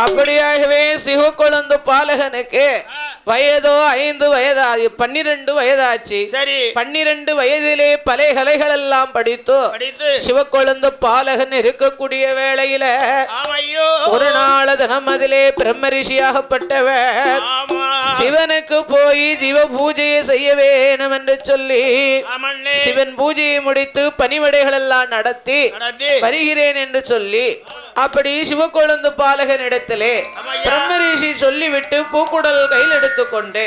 அப்படியாகவே சிவக்கொழுந்து பாலகனுக்கு வயதோ 5 வயதாது 12 வயதாச்சு. சரி 12 வயதிலே பல கலைகள் எல்லாம் படித்து சிவக்கொழுந்து பாலகன் இருக்கக்கூடிய வேளையில ஒரு நாள் தினம் அதிலே பிரம்மரிஷியாகப்பட்டவர் சிவனுக்கு போய் சிவ பூஜையை செய்ய வேணும் என்று சொல்லி சிவன் பூஜையை முடித்து பணிவிடைகள் எல்லாம் நடத்தி வருகிறேன் என்று சொல்லி அப்படி சிவக்கொழுந்து பாலகன் இடத்திலே பிரம்மரிஷி சொல்லிவிட்டு பூக்குடல் கையில் எடுத்துக்கொண்டு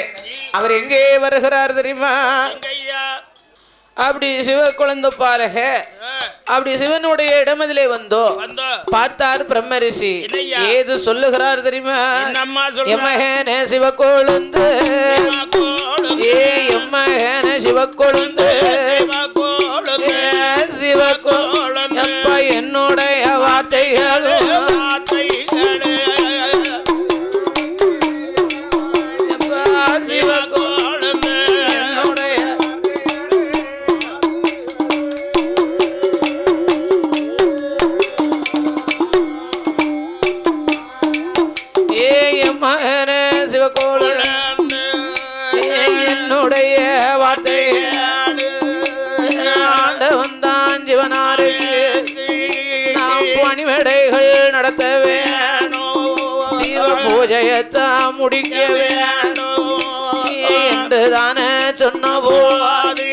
அவர் எங்கே வருகிறார் தெரியுமா. அப்படி சிவக்கொழுந்து பாலக அப்படி சிவனுடைய இடமதிலே வந்தோ பார்த்தார் பிரம்மரிஷி ஏது சொல்லுகிறார் தெரியுமா. எம்மகன சிவக்கொழுந்து எம்மகன சிவக்கொழுந்து சிவக்கொழுந்து என்னுடைய வார்த்தைகளும் என்னுடைய வார்த்தை ஆண்டவன் தான் பூஜையத்தான் முடிக்க வேண்டும் என்று தானே சொன்ன போது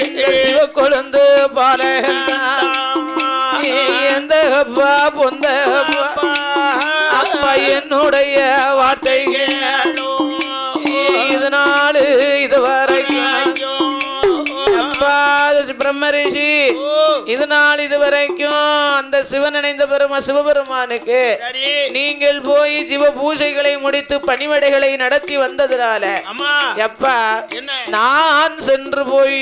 இந்த சிவக்கொழுந்து பாலகந்தான் எந்த அப்பா பொந்த அப்பா என்னுடைய வார்த்தைகள் இதனால இதுவரைக்கும் அப்பா பிரம்மரிஷி இதனால் இதுவரைக்கும் அந்த சிவன் இணைந்த பெருமா சிவபெருமானுக்கு நீங்கள் போய் சிவ பூஜைகளை முடித்து பணிவடைகளை நடத்தி வந்ததுனால எப்பா நான் சென்று போய்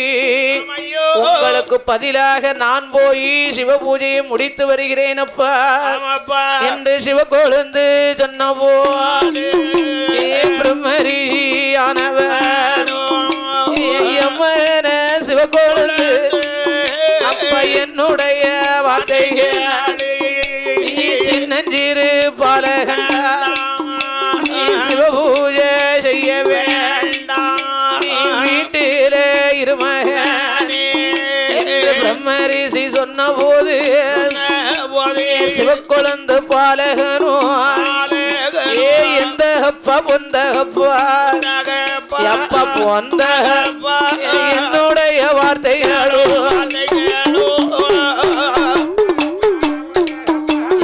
உங்களுக்கு பதிலாக நான் போய் சிவ பூஜையை முடித்து வருகிறேன் அப்பா என்று சிவக்கொழுந்து சொன்ன போது பிரம்மரிஷியானவர் சிவக்கொழுந்து அப்பா என்னுடைய வார்த்தைகள் சின்னஞ்சிறு பாலகண்டா சிவபூஜை செய்ய வேண்டாம் வீட்டிலே இருமகன் பிரம்மரிஷி சொன்ன போது சிவக்கொழுந்து பாலகனும் எந்த அப்பா பொந்த அப்பா எப்ப பொந்த என்னுடைய வார்த்தைகளும்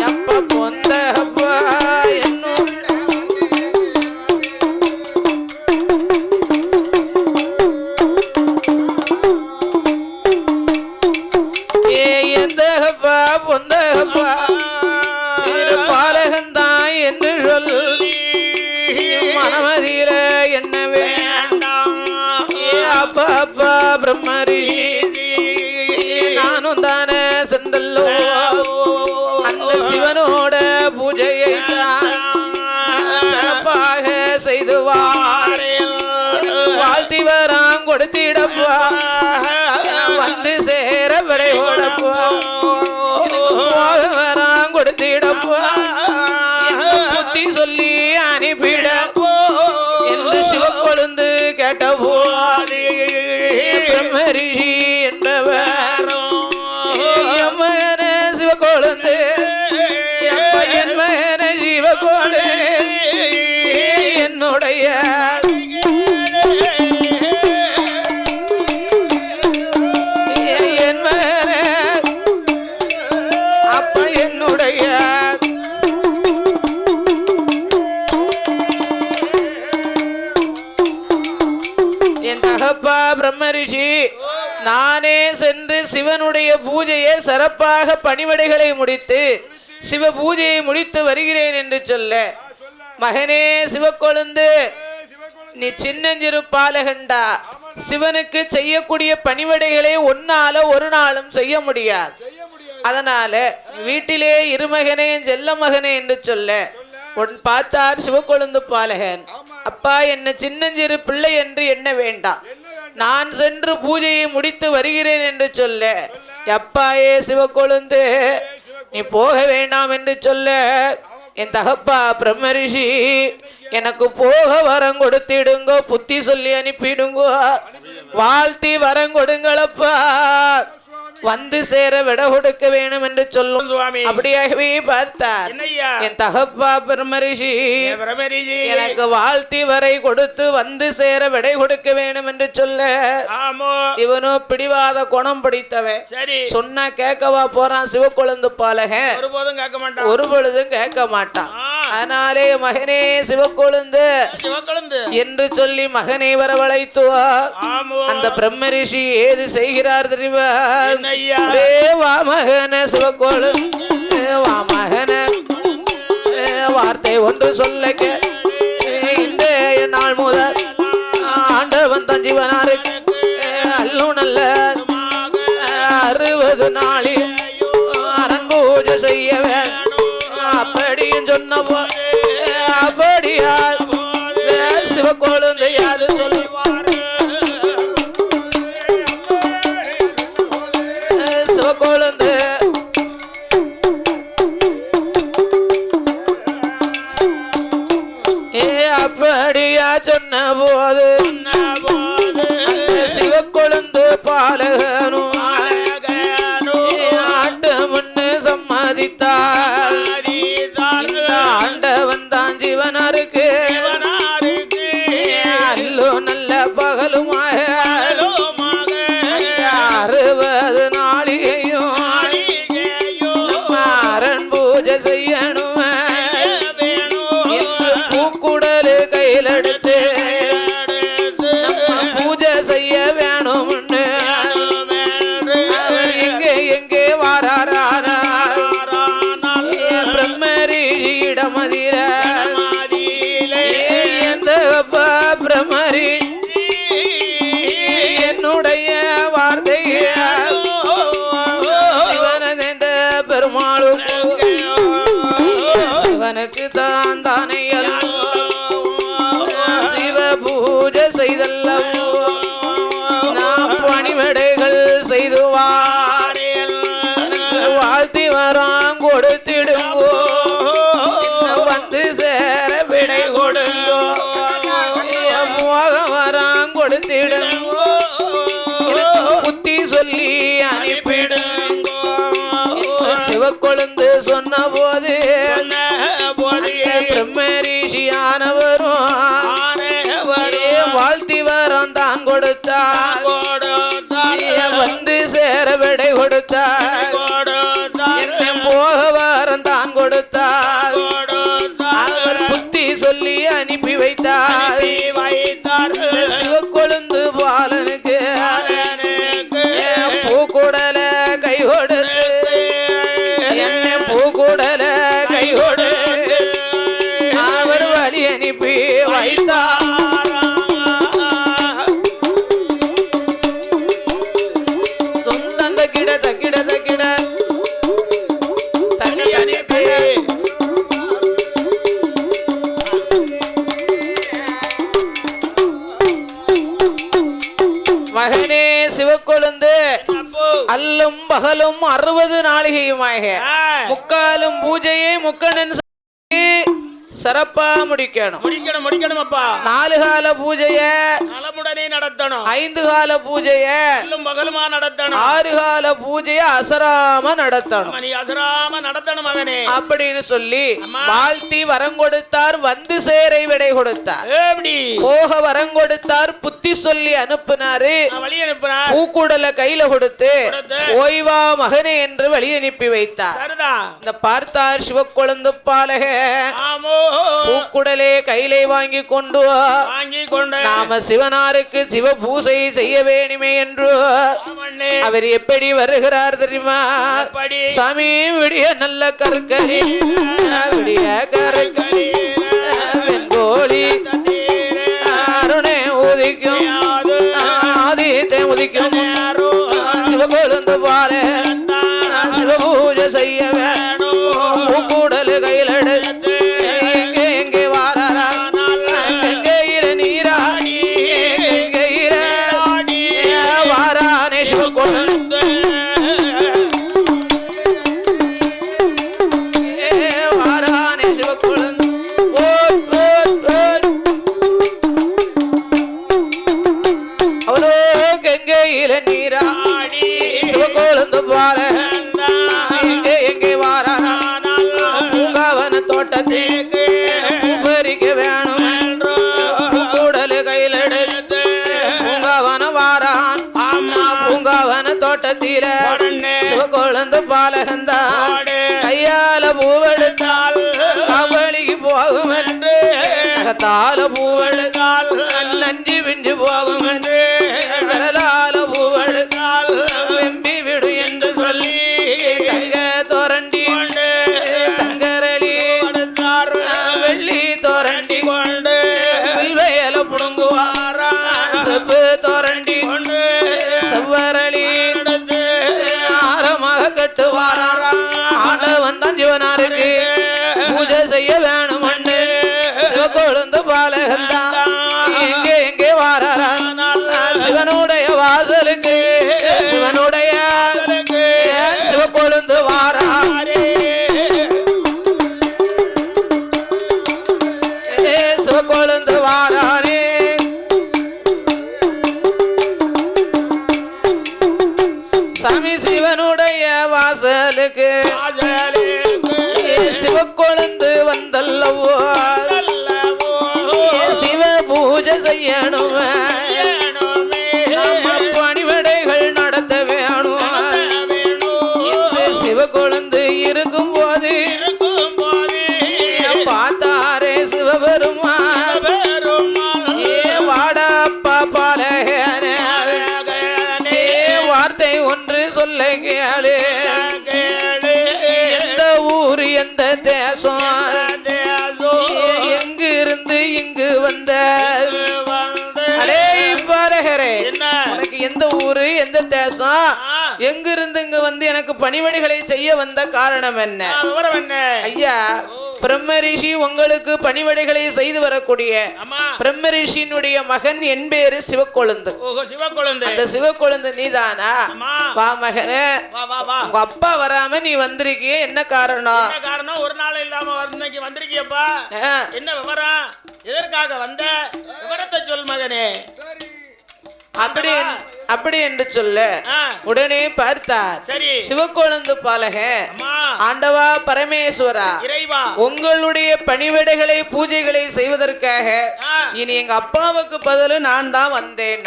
எப்ப பொந்த அப்பா எந்த அப்பா பொந்த அப்பா பாலகந்தான் என்று சொல்லி மனமதியில என்ன வேண்டாம் அப்பா அப்பா பிரம்மரிஷி நானும் தானே சென்றல்லோ அந்த சிவனோட பூஜையை சிறப்பாக செய்து வாழ்த்தி வரான் கொடுத்திடப்பா வந்து சேர விடை ஓடப்பா வரான் கொடுத்திடப்பா புத்தி சொல்லி அனுப்பிடப்போ என்று சிவக்கொழுந்து கேட்டபோ பிரம்மரிஷி என்றவர் மகன சிவக்கொழுந்து என் மகன சிவக்கொழு என்னுடைய என் மகன அப்ப என்னுடைய என் தகப்பா பிரம்மரிஷி நானே சென்று சிவனுடைய பூஜையை சிறப்பாக பணிவடைகளை முடித்து சிவ பூஜையை முடித்து வருகிறேன் என்று சொல்ல மகனே சிவக்கொழுந்து நீ சின்னஞ்சிறு பாலகண்டா சிவனுக்கு செய்யக்கூடிய பணிவடைகளை ஒன்னால ஒரு நாளும் செய்ய முடியாது அதனால வீட்டிலே இருமகனே செல்ல மகனே என்று சொல்ல பார்த்தார் சிவக்கொழுந்து பாலகன் அப்பா என்ன சின்னஞ்சிறு பிள்ளை என்று எண்ண வேண்டாம் நான் சென்று பூஜையை முடித்து வருகிறேன் என்று சொல்ல அப்பாயே சிவக்கொழுந்து நீ போக வேண்டாம் என்று சொல்ல என் தகப்பா பிரம்மரிஷி எனக்கு போக வரம் கொடுத்திடுங்கோ புத்தி சொல்லி அனுப்பிடுங்கோ வாழ்த்தி வரம் கொடுங்களப்பா வந்து சேர விட கொடுக்க வேணும் என்று சொல்லும் சுவாமி அப்படியாகவே பார்த்தார் என் தகப்பா பிரம்மரிஷி எனக்கு வாழ்த்தி வரை கொடுத்து வந்து சேர விடை கொடுக்க வேணும் என்று சொல்ல இவனோ பிடிவாத குணம் பிடித்தவன் சொன்னா கேட்கவா போறான் சிவக்கொழுந்து பாலகன் ஒரு பொழுதும் கேட்க மாட்டான் அதனாலே மகனே சிவக்கொழுந்து என்று சொல்லி மகனை வரவழைத்துவார் அந்த பிரம்மரிஷி ஏது செய்கிறார் தெரியுமா வா மகன சிவக்கொழுந்து வா மகன வார்த்தை ஒன்று சொல்ல இந்த நாள் முதல் ஆண்டவன் தன் ஜீவனாருக்கு அல்லும் நல்ல 60 நாளில் அரண் பூஜை செய்ய வேண்டும் அப்படியும் சொன்ன அப்படியா சிவக்கொழுந்து யாது சொல்லுவார் சிவக்கொழுந்து அப்படியா சொன்ன போது சிவக்கொழுந்து பாலகனும் ஆண்டவன் சம்மதித்தார் ஆண்டவன் தான் ஜீவனாருக்கு எடுத்து நம்ம பூஜை செய்ய வேணும்னு அவர் எங்கே எங்கே வாராரான பிரம்மரிஷியிடமதிர எந்த பிரம்மரி என்னுடைய வார்த்தை சிவனதெந்த பெருமாளும் சிவனுக்கு தான் தானே சிவ பூஜை செய்தல்லவோ நாம் பணிவிடைகள் செய்துவார் வாழ்த்தி வராங் கொடுத்திடுங்கோ வந்து சேர விடை கொடுங்கோ மோகம் வராங் கொடுத்திடுங்கோ புத்தி சொல்லி அனுப்பிடுங்கோ சிவக்கொழுந்து சொன்ன போது பிரம்மரிஷியானவரும் வாழ்த்தி வரம் தான் கொடுத்தார் வந்து சேர விடை கொடுத்தார் என்னை போக வரம் தான் கொடுத்தார் அவர் புத்தி சொல்லி அனுப்பி வைத்தார் சிவக்கொழுந்து பாலனுக்கு பூக்குடல கை கொடுத்து என்னை பூக்குடல கை கொடுத்து அவர் வழி அனுப்பி வைத்தார் தக்கிட தக்கிட தக்கிட தண்ணி அனுப்பி மகனே சிவக்கொழுந்து அல்லும் பகலும் 60 நாளிகையுமாக முக்காலும் பூஜையை முக்கணன் சிறப்பா முடிக்கணும் முடிக்கணும் அப்பா 4 கால பூஜைய நலமுடனே நடத்தணும் 5 கால பூஜைய பகலுமா நடத்தணும் 6 கால பூஜைய அசராம நடத்தணும் நீ அசராம நடத்தணும் மகனே அப்படின்னு சொல்லி வாழ்த்தி வரம் கொடுத்தார் வந்து சேரை விடை கொடுத்தார் எப்படி போக வரம் கொடுத்தார் புத்தி சொல்லி அனுப்பினாரு வழி அனுப்பினார் பூக்குடல கையில கொடுத்து ஓய்வா மகனே என்று வழி அனுப்பி வைத்தார் இந்த பார்த்தார் சிவக்கொழுந்து பாலக பூக்குடலே கையிலே வாங்கி கொண்டு நாம சிவனாருக்கு சிவ பூசை செய்ய வேணுமே என்று அவர் எப்படி வருகிறார் தெரியுமா சாமி விடிய நல்ல கற்களி விடிய கற்களி வெண்கோழி அருணே உதிக்கும் ஆதித்தே உதிக்கும் சிவக்கொழுந்து பால சிவ பூஜை செய்ய வேணும் பூக்குடல் கையில் எடுத்து சிவக்கொழுந்து பால எங்கே எங்கே வாரான பூங்காவன தோட்டத்துக்கு பறிக்க வேணும் பூக்குடல் கையில் எடுத்து பூங்காவன வாரான் பூங்காவன தோட்டத்தில சிவக்கொழுந்து பாலகந்தான் கையால பூவெடுத்தால் காவலிக்கு போகும் என்று தால பூவெடுத்தால் நன்றி பிஞ்சு போகும் என்று விரலால பூவெடுத்தால் வெம்பி விடு என்று சொல்லி தங்க தோரண்டி தங்கரளி வெள்ளி தோரண்டி கொண்டு வில்வையில புடுங்குவாரா செப்பு தோரண்டி கொண்டு செவ்வரளி ஆழமாக கட்டுவாரா ஆண்டவன் தான் ஜீவனாருக்கு பூஜை செய்ய வேணும் கொழுந்து பாலகந்தான் எங்கே எங்கே வாராரா எங்கிருந்து இங்க வந்து எனக்கு பணிவிடைகளை செய்ய வந்த காரணம் என்ன? விவரம் என்ன? ஐயா, பிரம்ம ரிஷி உங்களுக்கு பணிவிடைகளை செய்து வரக்கூடிய பிரம்ம ரிஷியினுடைய மகன் என் பேரு சிவக்கொழுந்து. சிவக்கொழுந்து. அந்த சிவக்கொழுந்து நீதானா? வா மகனே, உங்க அப்பா வராம நீ வந்திருக்கிய, என்ன காரணம்? காரணம் ஒரு நாள் இல்லாம இன்னைக்கு வந்திருக்கியப்பா. என்ன விவரம்? எதற்காக வந்த? விவரத்தை சொல் மகனே. அப்படி என்று சொல்ல உடனே பார்த்தார். சிவக்கொழுந்து பாலக, ஆண்டவா பரமேஸ்வரா, உங்களுடைய பணிவிடைகளை பூஜைகளை செய்வதற்காக இனி எங்க அப்பாவுக்கு பதில் நான் தான் வந்தேன்.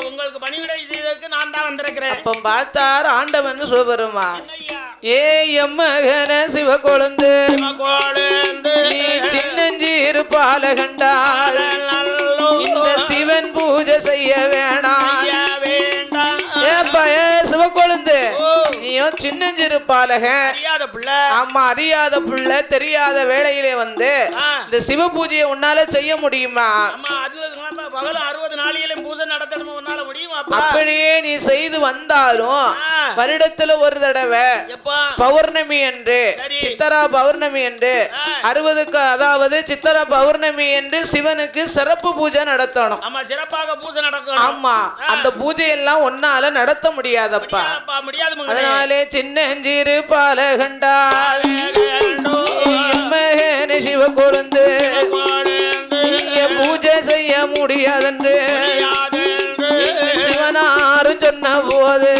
உங்களுக்கு பணிவிடை செய்வதற்கு நான் தான் வந்திருக்கிறேன். அப்ப பார்த்தார் ஆண்டவன் சிவபெருமா, ஏ எம்மகன சிவக்கொழுந்து, நீ சின்னஞ்சீரு பாலகண்டால் இந்த சிவன் பூஜை செய்ய வேணாம். சிவக்கொழுந்து, நீயும் சின்னஞ்சிறு பாலக, ஆமா அறியாத புள்ள, தெரியாத வேளையிலே வந்து இந்த சிவ பூஜையை உன்னால செய்ய முடியுமா? அப்படியே நீ செய்து வந்தாலும் வருடத்துல ஒரு தடவை பௌர்ணமி என்று, சித்தரா பௌர்ணமி என்று 60க்கு, அதாவது சித்தரா பௌர்ணமி என்று சிவனுக்கு சிறப்பு பூஜை நடத்தணும். சிறப்பாக பூஜை நடக்கணும். ஆமா, அந்த பூஜை எல்லாம் ஒன்னால நடத்த முடியாதப்பா. அதனாலே சின்னஞ்சிறு பாலகண்டால் மகன் சிவக்கொழுந்து பூஜை செய்ய முடியாதென்று சிவனாரு சொன்ன போது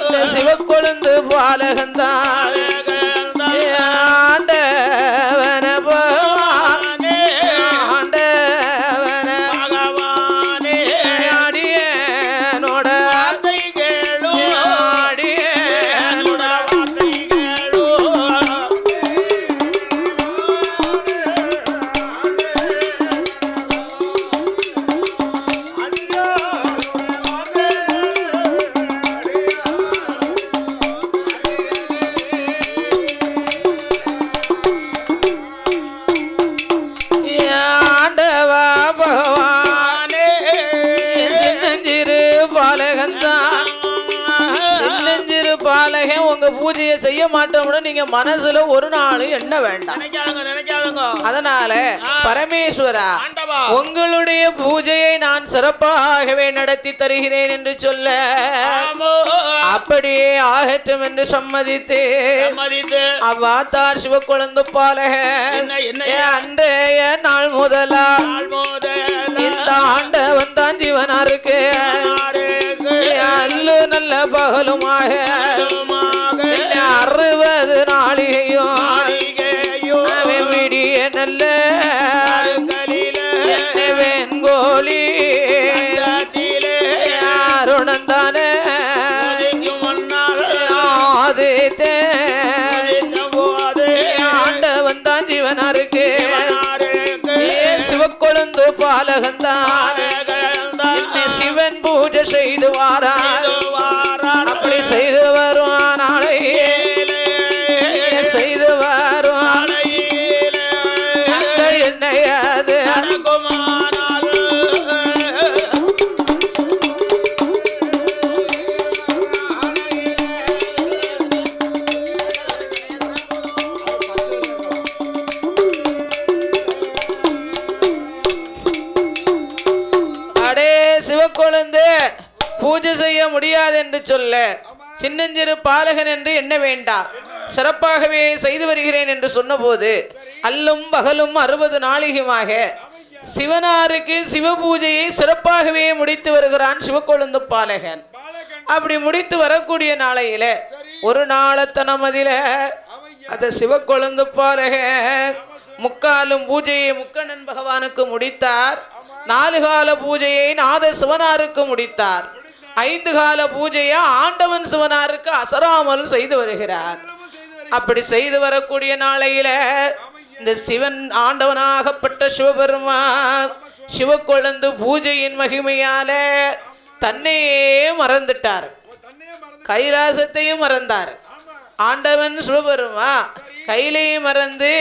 இந்த சிவக்கொழுந்து பாலகந்தால் ஆண்டவன பூஜையை செய்ய மாட்டோம்னு நீங்க மனசுல ஒரு நாள் என்ன வேண்டாம். அதனால பரமேஸ்வரா, உங்களுடைய பூஜையை நான் சிறப்பாகவே நடத்தி தருகிறேன் என்று சொல்ல அப்படியே ஆகட்டும் என்று சம்மதித்து அவ்வாத்தார் சிவக்கொழுந்து பாலக அன்றைய நாள் முதலா இந்த ஆண்டவன் தான் ஜீவனாருக்கு அல்லு நல்ல பகலுமாக 60 நாளிகையும் விடிய நல்ல வெண்கோழி அருணந்தானே ஆண்டவன் தான் ஜீவனாருக்கு சிவக்கொழுந்து பாலகந்தான் சிவன் பூஜை செய்து வாரார். அப்படி செய்து வருவான் நாளை செய்து வருவான் என்னையாது அடே சிவக்கொழுந்து பூஜை செய்ய முடியாது என்று சொல்ல சின்னஞ்சிறு பாலகன் என்று எண்ண வேண்டாம், சிறப்பாகவே செய்து வருகிறேன் என்று சொன்னபோது அல்லும் பகலும் 60 நாளிகையுமாக சிவனாருக்கு சிவ பூஜையை சிறப்பாகவே முடித்து வருகிறான் சிவக்கொழுந்து பாலகன். அப்படி முடித்து வரக்கூடிய நாளையில ஒரு நாளத்தனமதில அந்த சிவக்கொழுந்து பாலகன் முக்காலும் பூஜையை முக்கண்ணன் பகவானுக்கு முடித்தார். 4 கால பூஜையை நாத சிவனாருக்கு முடித்தார். 5 கால பூஜையை ஆண்டவன் சிவனாருக்கு அசராமல் செய்து வருகிறார். அப்படி செய்து வரக்கூடிய நாளையில இந்த சிவன் ஆண்டவனாகப்பட்ட சிவபெருமான் சிவக்கொழுந்து பூஜையின் மகிமையால தன்னையே மறந்துட்டார், கைலாசத்தையும் மறந்தார். ஆண்டவன் சிவபெருமா கையிலையும் மறந்து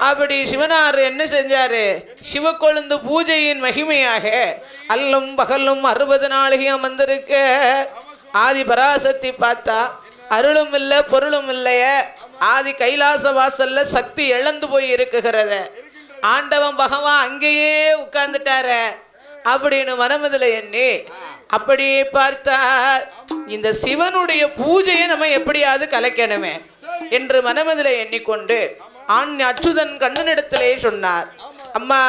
அப்படி சிவனார் என்ன செஞ்சாரு, சிவக்கொழுந்து பூஜையின் மகிமையாக அல்லும் பகலும் 60 நாளிகை அமர்ந்திருக்க ஆதி பராசக்தி பார்த்தா அருளும் இல்ல பொருளும் இல்லையே, ஆதி கைலாச வாசல்ல சக்தி இழந்து போய் இருக்குகிறது, ஆண்டவன் பகவான் அங்கேயே உட்கார்ந்துட்டார அப்படின்னு மனமதுல எண்ணி அப்படியே பார்த்தா இந்த சிவனுடைய பூஜையை நம்ம எப்படியாவது கலைக்கணுமே என்று மனமதுல எண்ணிக்கொண்டு அச்சுதன் கண்ணனிடத்திலே சொன்னார், அம்மா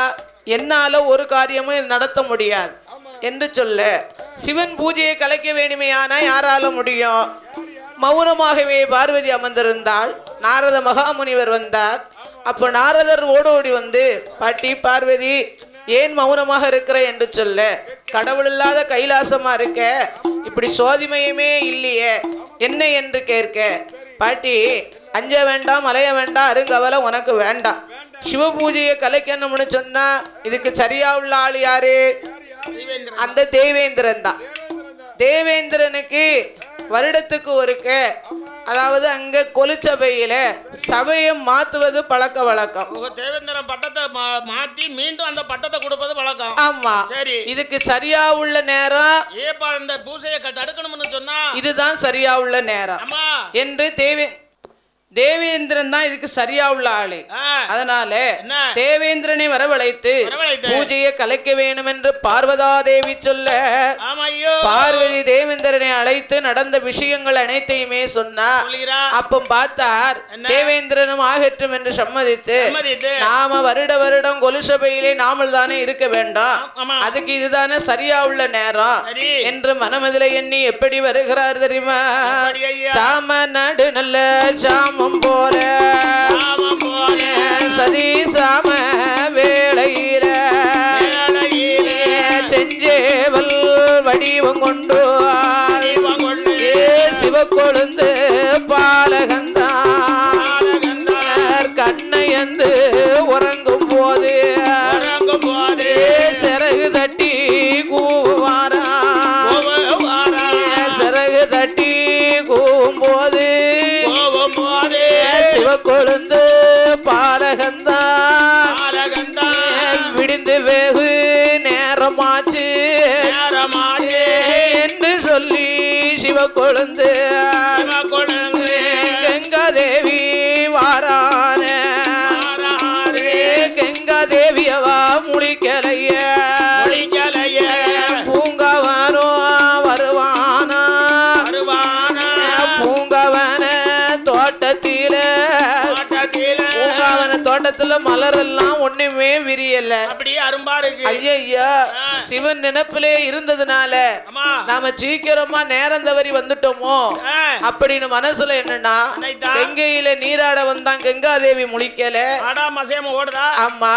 என்னால ஒரு காரியமும் நடத்த முடியாது என்று சொல்ல, சிவன் பூஜையை கலைக்க வேண்டுமையானா யாரால முடியும்? மௌனமாகவே பார்வதி அமர்ந்திருந்தாள். நாரத மகாமுனிவர் வந்தார். அப்போ நாரதர் ஓடோடி வந்து, பாட்டி பார்வதி ஏன் மௌனமாக இருக்கிற என்று சொல்ல, கடவுள் இல்லாத கைலாசமா இருக்க, இப்படி சோதிமயமே இல்லையே என்ன என்று கேட்க, பாட்டி அஞ்ச வேண்டாம் அலைய வேண்டாம் அருங்கவலை உனக்கு வேண்டாம், சிவ பூஜையை கலைக்கணும்னு சொன்னா இதுக்கு சரியா உள்ள ஆள் யாரு? அந்த தேவேந்திரன் தான். தேவேந்திரனுக்கு வருடத்துக்கு ஒருக்க, அதாவது அங்க கொலுச்சபையில சபையை மாத்துவது பழக்க வழக்கம். தேவேந்திரன் பட்டத்தை மாத்தி மீண்டும் அந்த பட்டத்தை கொடுப்பது வழக்கம். ஆமா, சரி. இதுக்கு சரியா உள்ள நேரம் ஏப்பா இந்த பூசையை தடுக்கணும்னு சொன்னா இதுதான் சரியா உள்ள நேரம் என்று தேவேந்திரன் தான் இதுக்கு சரியா உள்ள ஆளு. அதனால தேவேந்திரனை வரவழைத்து பூஜையை கலைக்க வேண்டும் என்று பார்வதா தேவி சொல்ல, பார்வதி தேவேந்திரனை அழைத்து நடந்த விஷயங்கள் அனைத்தையுமே சொன்னார். அப்ப பார்த்தார் தேவேந்திரனும் ஆகட்டும் என்று சம்மதித்து, நாம வருட வருடம் கொலுசபையிலே நாமல் தானே இருக்க வேண்டாம், அதுக்கு இதுதானே சரியா உள்ள நேரம் என்று மனமதில எண்ணி எப்படி வருகிறார் தெரியுமா? சாம நடு நல்ல சாம போல சதி சாம வேளையில செஞ்சேவல் வடிவம் கொண்டு சிவக்கொழுந்து பாலகந்தான் கண்ணையந்து உறங்கும் போது சிறகு தட்டி கூவாரா, சிறகு தட்டி கூவும் போது சிவக்கொழுந்து பாலகந்தான் விடிந்து வெகு நேரமாச்சு என்று சொல்லி சிவக்கொழுந்து கங்காதேவி வாரான, கங்காதேவியவா முழிக்கலைய பூங்கவனோ வருவானா, பூங்கவன தோட்டத்தில தோட்டத்துல மலர் எல்லாம் ஒண்ணுமே விரியல, அப்படியே அரும்பா இருக்கு. ஐயா சிவன் நினைப்பிலே இருந்ததுனால நாம சீக்கிரமா நேரம் தவறி வந்துட்டோமோ அப்படின்னு மனசுல என்னன்னா, கங்கையில நீராட வந்தான் கங்காதேவி முழிக்கல, ஓடுதா. ஆமா,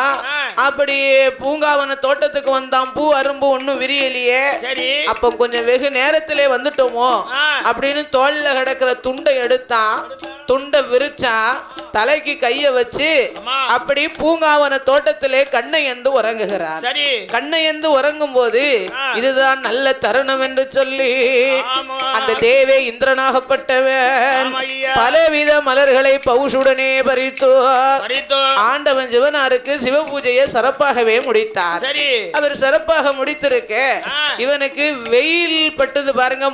அப்படி பூங்காவன தோட்டத்துக்கு வந்தான், பூ அரும்பு ஒண்ணும் விரியலையே, அப்ப கொஞ்சம் வெகு நேரத்திலே வந்துட்டோமோ அப்படின்னு தோல்ல கிடக்கிற துண்டை எடுத்தான், துண்டை விரிச்சான், தலைக்கு கைய வச்சு அப்படி பூங்காவன தோட்டத்திலே கண்ணை எந்து உறங்குகிறார். கண்ணை எந்து உறங்கும் போது இதுதான் நல்ல தருணம் என்று சொல்லி அந்த தேவே இந்திரனாகப்பட்டவன் பலவித மலர்களை பவுசுடனே பறித்து ஆண்டவன் சிவனாருக்கு சிவ பூஜையை சிறப்பாகவே முடித்தார். அவர் சிறப்பாக முடித்திருக்க இவனுக்கு வெயில் பட்டது பாருங்க,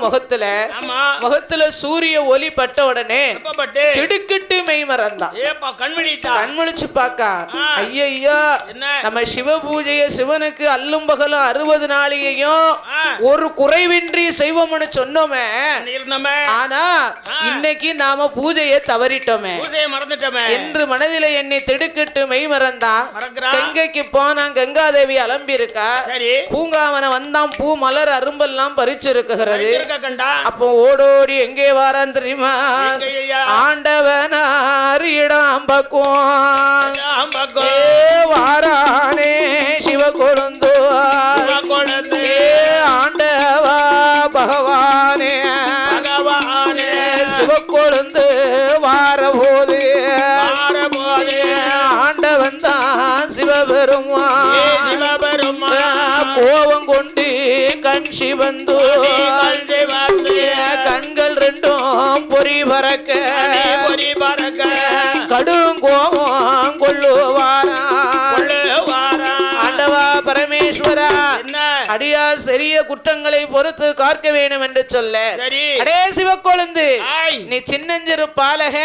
முகத்துல சூரிய ஒளி பட்ட உடனே திடுக்கிட்டு மெய் மறந்தான், கண்முழிச்சு பாக்கா, ஐயா நம்ம சிவ பூஜைய சிவனுக்கு அல்லும் பகலும் 60 நாளையும் ஒரு குறைவின்றி செய்வோம்னு சொன்னோமே, ஆனா இன்னைக்கு நாம பூஜையை தவறிட்டோமே என்று மனதில எண்ணி திடுக்கிட்டு மெய் மறந்தான். கங்கைக்கு போனான், கங்காதேவி அலம்பி இருக்கா, பூங்காவன வந்தான், பூ மலர் அரும்பெல்லாம் பறிச்சிருக்கிறது. அப்போ ஓடோடி எங்கே வாரான் தெரியுமா? ஆண்டவனார் இடம் பக்குவான் வாரானே சிவகொழுந்து ஆண்டவா பகவானே சிவகொழுந்து வாரபோது ஆண்டவன் தான் சிவபெருமான் கோபம் கொண்டு கண் சிவந்து கண்கள் ரெண்டும் பொறி பறக்க கடும் கோபம் கொள்ளுவாரா. ஆண்டவா பரமேஸ்வரா, அடியார் சிறிய குற்றங்களை பொறுத்து காக்க வேண்டும் என்று சொல்ல சரி அடே சிவக்கொழுந்து ஆய் நீ சின்னஞ்சிறு பாலக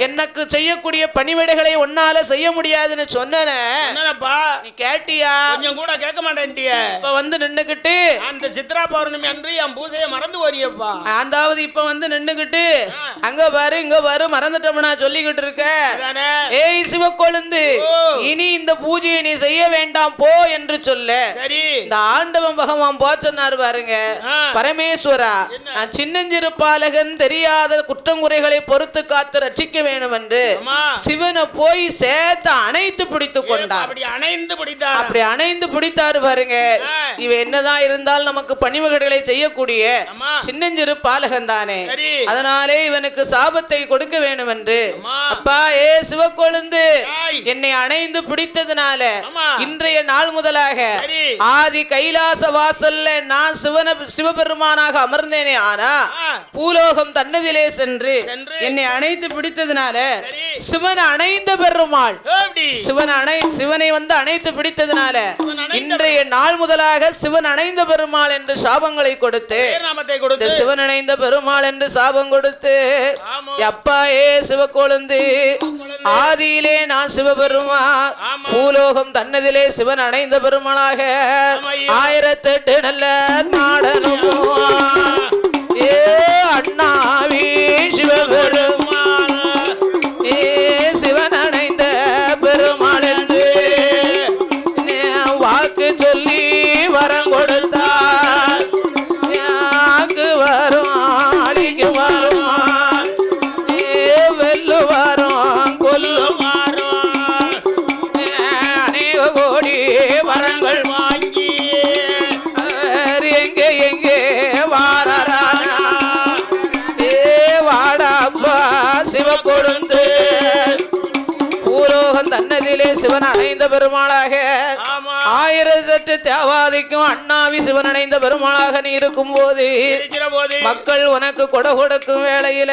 எனக்கு செய்யக்கூடிய பணிவிடைகளை ஒன்னால செய்ய முடியாதுன்னு சொன்னன என்னப்பா நீ கேட்டியா கொஞ்சம் கூட கேட்க மாட்டேன்ட்டிய இப்ப வந்து நின்னுகிட்டு அந்த சித்ரா பௌர்ணமி அன்று என் பூஜையை மறந்து போறியப்பா ஆண்டாவது இப்ப வந்து நின்னுகிட்டு அங்க பாரு இங்க பாரு மறந்துட்டோம்னா சொல்லிக்கிட்டு இருக்க அதானே ஏய் சிவக்கொழுந்து இனி இந்த பூஜையை நீ செய்ய வேண்டாம் போ என்று சொல்ல சரி இந்த ஆண்டவன் பகவான் போ சொன்னாரு பாருங்க பரமேஸ்வரா நான் சின்னஞ்சிறு பாலகன் தெரியாத குற்றங்குறைகளை பொறுத்து காத்து ரட்சிக்க வேண்டும் என்று அம்மா சிவனை போய் சேர்த்து அணைத்து பிடித்து கொண்டார் அப்படி அணைந்து பிடித்தார் அப்படி அணைந்து பிடித்தாரு பாருங்க இவ என்னதான் இருந்தால் நமக்கு பணிவுகளை செய்யக்கூடிய அம்மா சின்னஞ்சிறு பாலகன் தானே சரி அதனாலே இவனுக்கு சாபத்தை கொடுக்க வேண்டும் என்று அம்மா அப்பா ஏ சிவக்கொழுந்து ஆய் என்னை அணைந்து பிடித்ததுனால அம்மா இன்றைய நாள் முதலாக சரி ஆதி கைலாச வாசல்ல நான் சிவபெருமானாக அமர்ந்தேனே ஆனா பூலோகம் தன்னதிலே சென்று சென்று என்னை அணைத்து பிடித்ததுனால சரி சிவன் அணைந்த பெருமாள் எப்படி சிவனை வந்து அணைத்து பிடித்ததுனால சிவன் அணைந்த இன்றைய நாள் முதலாக சிவன் அணைந்த பெருமாள் என்று சாபங்களை கொடுத்து நாமத்தை இந்த கொடுத்து சிவன் அணைந்த பெருமாள் என்று சாபம் கொடுத்து ஆமா அப்பா ஏ சிவக்கொழுந்து ஆதியிலே நான் சிவபெருமா ஆமா பூலோகம் தன்னதிலே சிவன் அணைந்த பெருமாளாக ஆமையா. 1008 நல்ல நாடனமோ ஏ அண்ணாவி சிவபெருமாள் ஏ சிவன் அணைந்த பெருமாள் என்று வாக்கு சொல்லி வரம் கொடுத்தார் யாக்கு வரும் அடிக்கு வரும் வெல்லு வரும் கொல்லு அநேக கோடி வரங்கள் வாங்கி எங்கே எங்கே வாரானா ஏ வாடாப்பா சிவக்கொழுந்து பூலோகம் தன்னதிலே சிவன் அணைந்த பெருமாளாக ஆமா 1008 தேவாதிக்கும் அண்ணாவி சிவன் அணைந்த பெருமாளாக நீ இருக்கும் போது இருக்கிற போது மக்கள் உனக்கு கொடை கொடுக்கும் வேளையில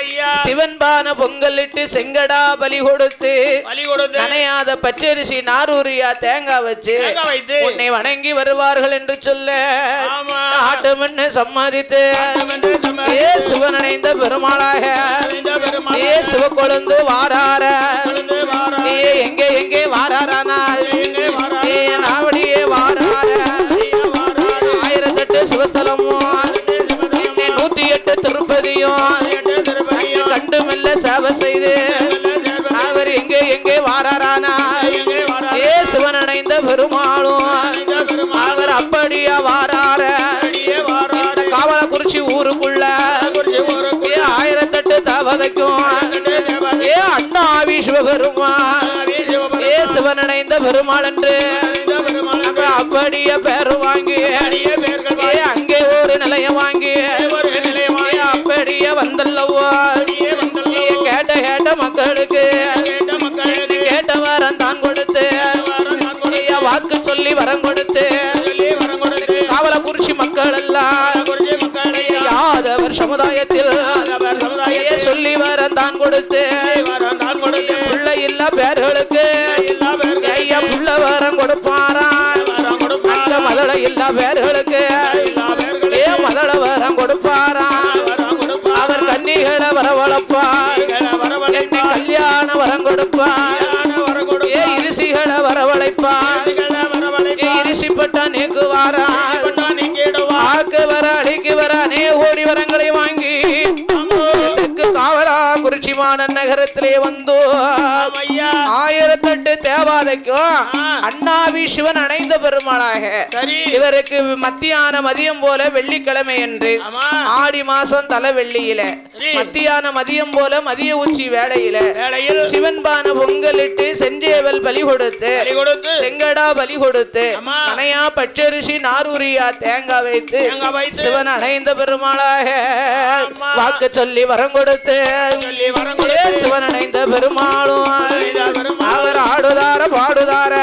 ஐயா சிவன் பான பொங்கல் இட்டு செங்கடா பலி கொடுத்து பலி கொடுத்து நனையாத பச்சரிசி நாரூரியா தேங்காய் வச்சு தேங்காய் வைத்து உன்னை வணங்கி வருவார்கள் என்று சொல்ல ஆமா ஆட்டமென்னு சம்மதித்து ஆட்டமென்று சம்மதித்து ஏ சிவன் அணைந்த பெருமாளாக இந்த பெருமாள் ஏ சிவக்கொழுந்து வாரார கொழுந்து வாரா ஏ எங்கே எங்கே வாராரானால் எங்கே வாரா ஏ நாவடியே வாரார 1008 சிவஸ்தலமும் 108 திருப்பதியும் அங்கே கண்டு மெல்ல சேவை செய்து அவர் எங்கே எங்கே வாராரானால் ஏ சிவன் அணைந்த பெருமாளும் அவர் அப்படியா வாரார இந்த காவலக்குறிச்சி ஊருக்குள்ள ஏ 1008 தவதைக்கும் ஏ அண்ணாவி சிவபெருமான் ஏ சிவன் அணைந்த பெருமாள் என்று அப்புறம் அப்படியே பேரு வாங்கி ஏ அங்கே ஒரு நிலையம் வாங்கி ஏ அப்படியே வந்தல்லவோ நீ கேட்ட மக்களுக்கு நீ கேட்ட வரம் தான் கொடுத்து ஏ வாக்கு சொல்லி வரம் கொடுத்து காவலக்குறிச்சி மக்கள் எல்லாம் யாதவர் சமுதாயத்தில் ஏ சொல்லி வரம் தான் கொடுத்து பிள்ளை இல்ல பேர்களுக்கு ஐயா புள்ள வரம் கொடுப்பாரா அந்த மதள இல்ல பேர்களுக்கு ஏ மதள வரம் கொடுப்பாரா அவர் கன்னிகளை வரவழைப்பார் என்னை கல்யாண வரம் கொடுப்பார் ஏ இருசிகளை வரவழைப்பார் ஏ இருசிப்பட்ட நீக்குவாரா ஆக்கு வர அழிக்கு வர அநேக கோடி வரங்களை வாங்கி காவலா குறிச்சி மாநன் நகரத்திலே வந்து 1008 தேவாதைக்கும் அண்ணாவி சிவன் அணைந்த பெருமாளாக இவருக்கு மதியம் போல வெள்ளிக்கிழமை என்று ஆடி மாசம் தலை வெள்ளியில மத்தியான மதியம் போல மதிய உச்சி வேளையில சிவன் பான பொங்கலிட்டு செஞ்சேவல் பலி கொடுத்து செங்கடா பலி கொடுத்து நனையா பச்சரிசி நாரூரியா தேங்காய் வைத்து சிவன் அணைந்த பெருமாளாக வாக்கு சொல்லி வரம் கொடுத்து சிவன் அணைந்த பெருமாளும் அவர் ஆடுதார பாடுதார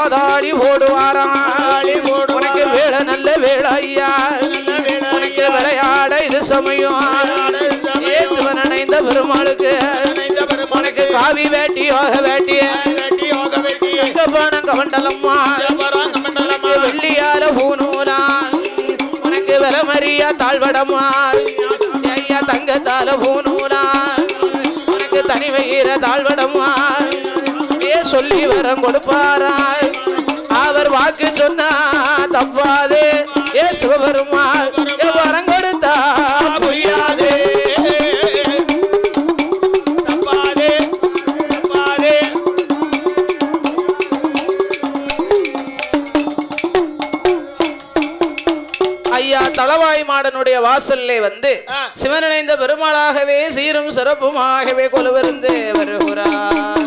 ஆதாடி போடுவாரா உனக்கு வேலை நல்ல வேலை ஐயா உனக்கு விளையாட இது சமயம் சிவன் அணைந்த பெருமாளுக்கு உனக்கு காவி வேட்டி யோக வேட்டிய கமண்டலம்மா தாழ்வடமா ஐயா தங்கத்தால பூநூலா உனக்கு தனி வைகிற தாழ்வடமா சொல்லி வரம் கொடுப்பாரா அவர் வாக்கு சொன்னா தப்பாதே ஏ சிவபெருமா வரம் கொடுத்தா பொய்யாதே ஐயா தளவாய் மாடனுடைய வாசல்லே வந்து சிவனிணைந்த பெருமாளாகவே சீரும் சிறப்புமாகவே கொலுவிருந்து வருகிறார்.